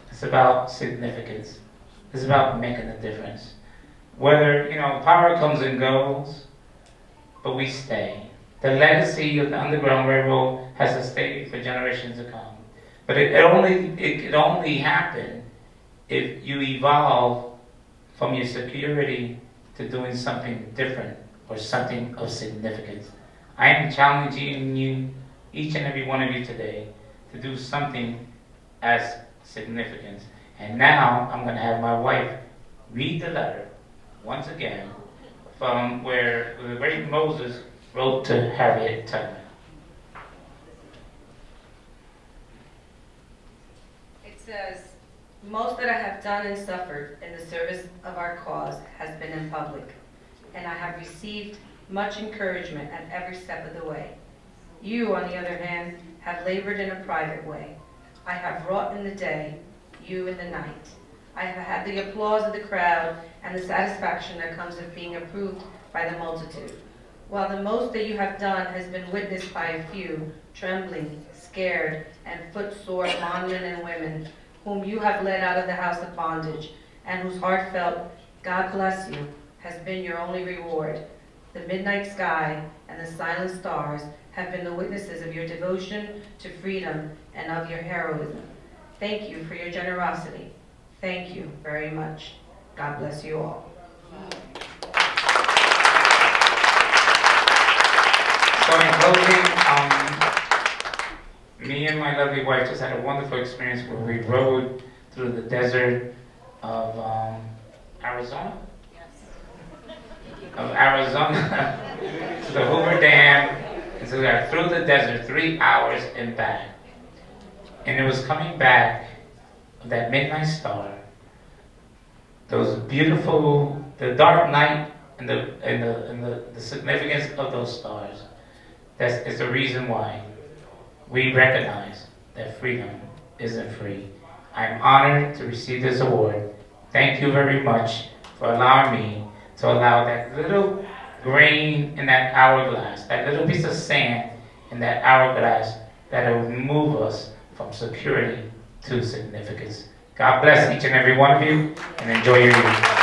It's about significance. It's about making a difference. Whether, you know, power comes and goes, but we stay. The legacy of the Underground Railroad has to stay for generations to come. But it could only happen if you evolve from your security to doing something different or something of significance. I am challenging you, each and every one of you today, to do something as significant. And now I'm going to have my wife read the letter once again from where the great Moses wrote to Harriet Tubman. It says, most that I have done and suffered in the service of our cause has been in public, and I have received much encouragement at every step of the way. You, on the other hand, have labored in a private way. I have wrought in the day, you in the night. I have had the applause of the crowd and the satisfaction that comes of being approved by the multitude. While the most that you have done has been witnessed by a few, trembling, scared, and footsore bondmen and women, whom you have led out of the house of bondage, and whose heartfelt, God bless you, has been your only reward. The midnight sky and the silent stars have been the witnesses of your devotion to freedom and of your heroism. Thank you for your generosity. Thank you very much. God bless you all. So in closing, me and my lovely wife just had a wonderful experience where we rode through the desert of Arizona? Of Arizona to the Hoover Dam, and so we got through the desert 3 hours and back. And it was coming back, that midnight star, those beautiful, the dark night and the significance of those stars. That is the reason why we recognize that freedom isn't free. I'm honored to receive this award. Thank you very much for allowing me to allow that little grain in that hourglass, that little piece of sand in that hourglass that will move us from security to significance. God bless each and every one of you, and enjoy your evening.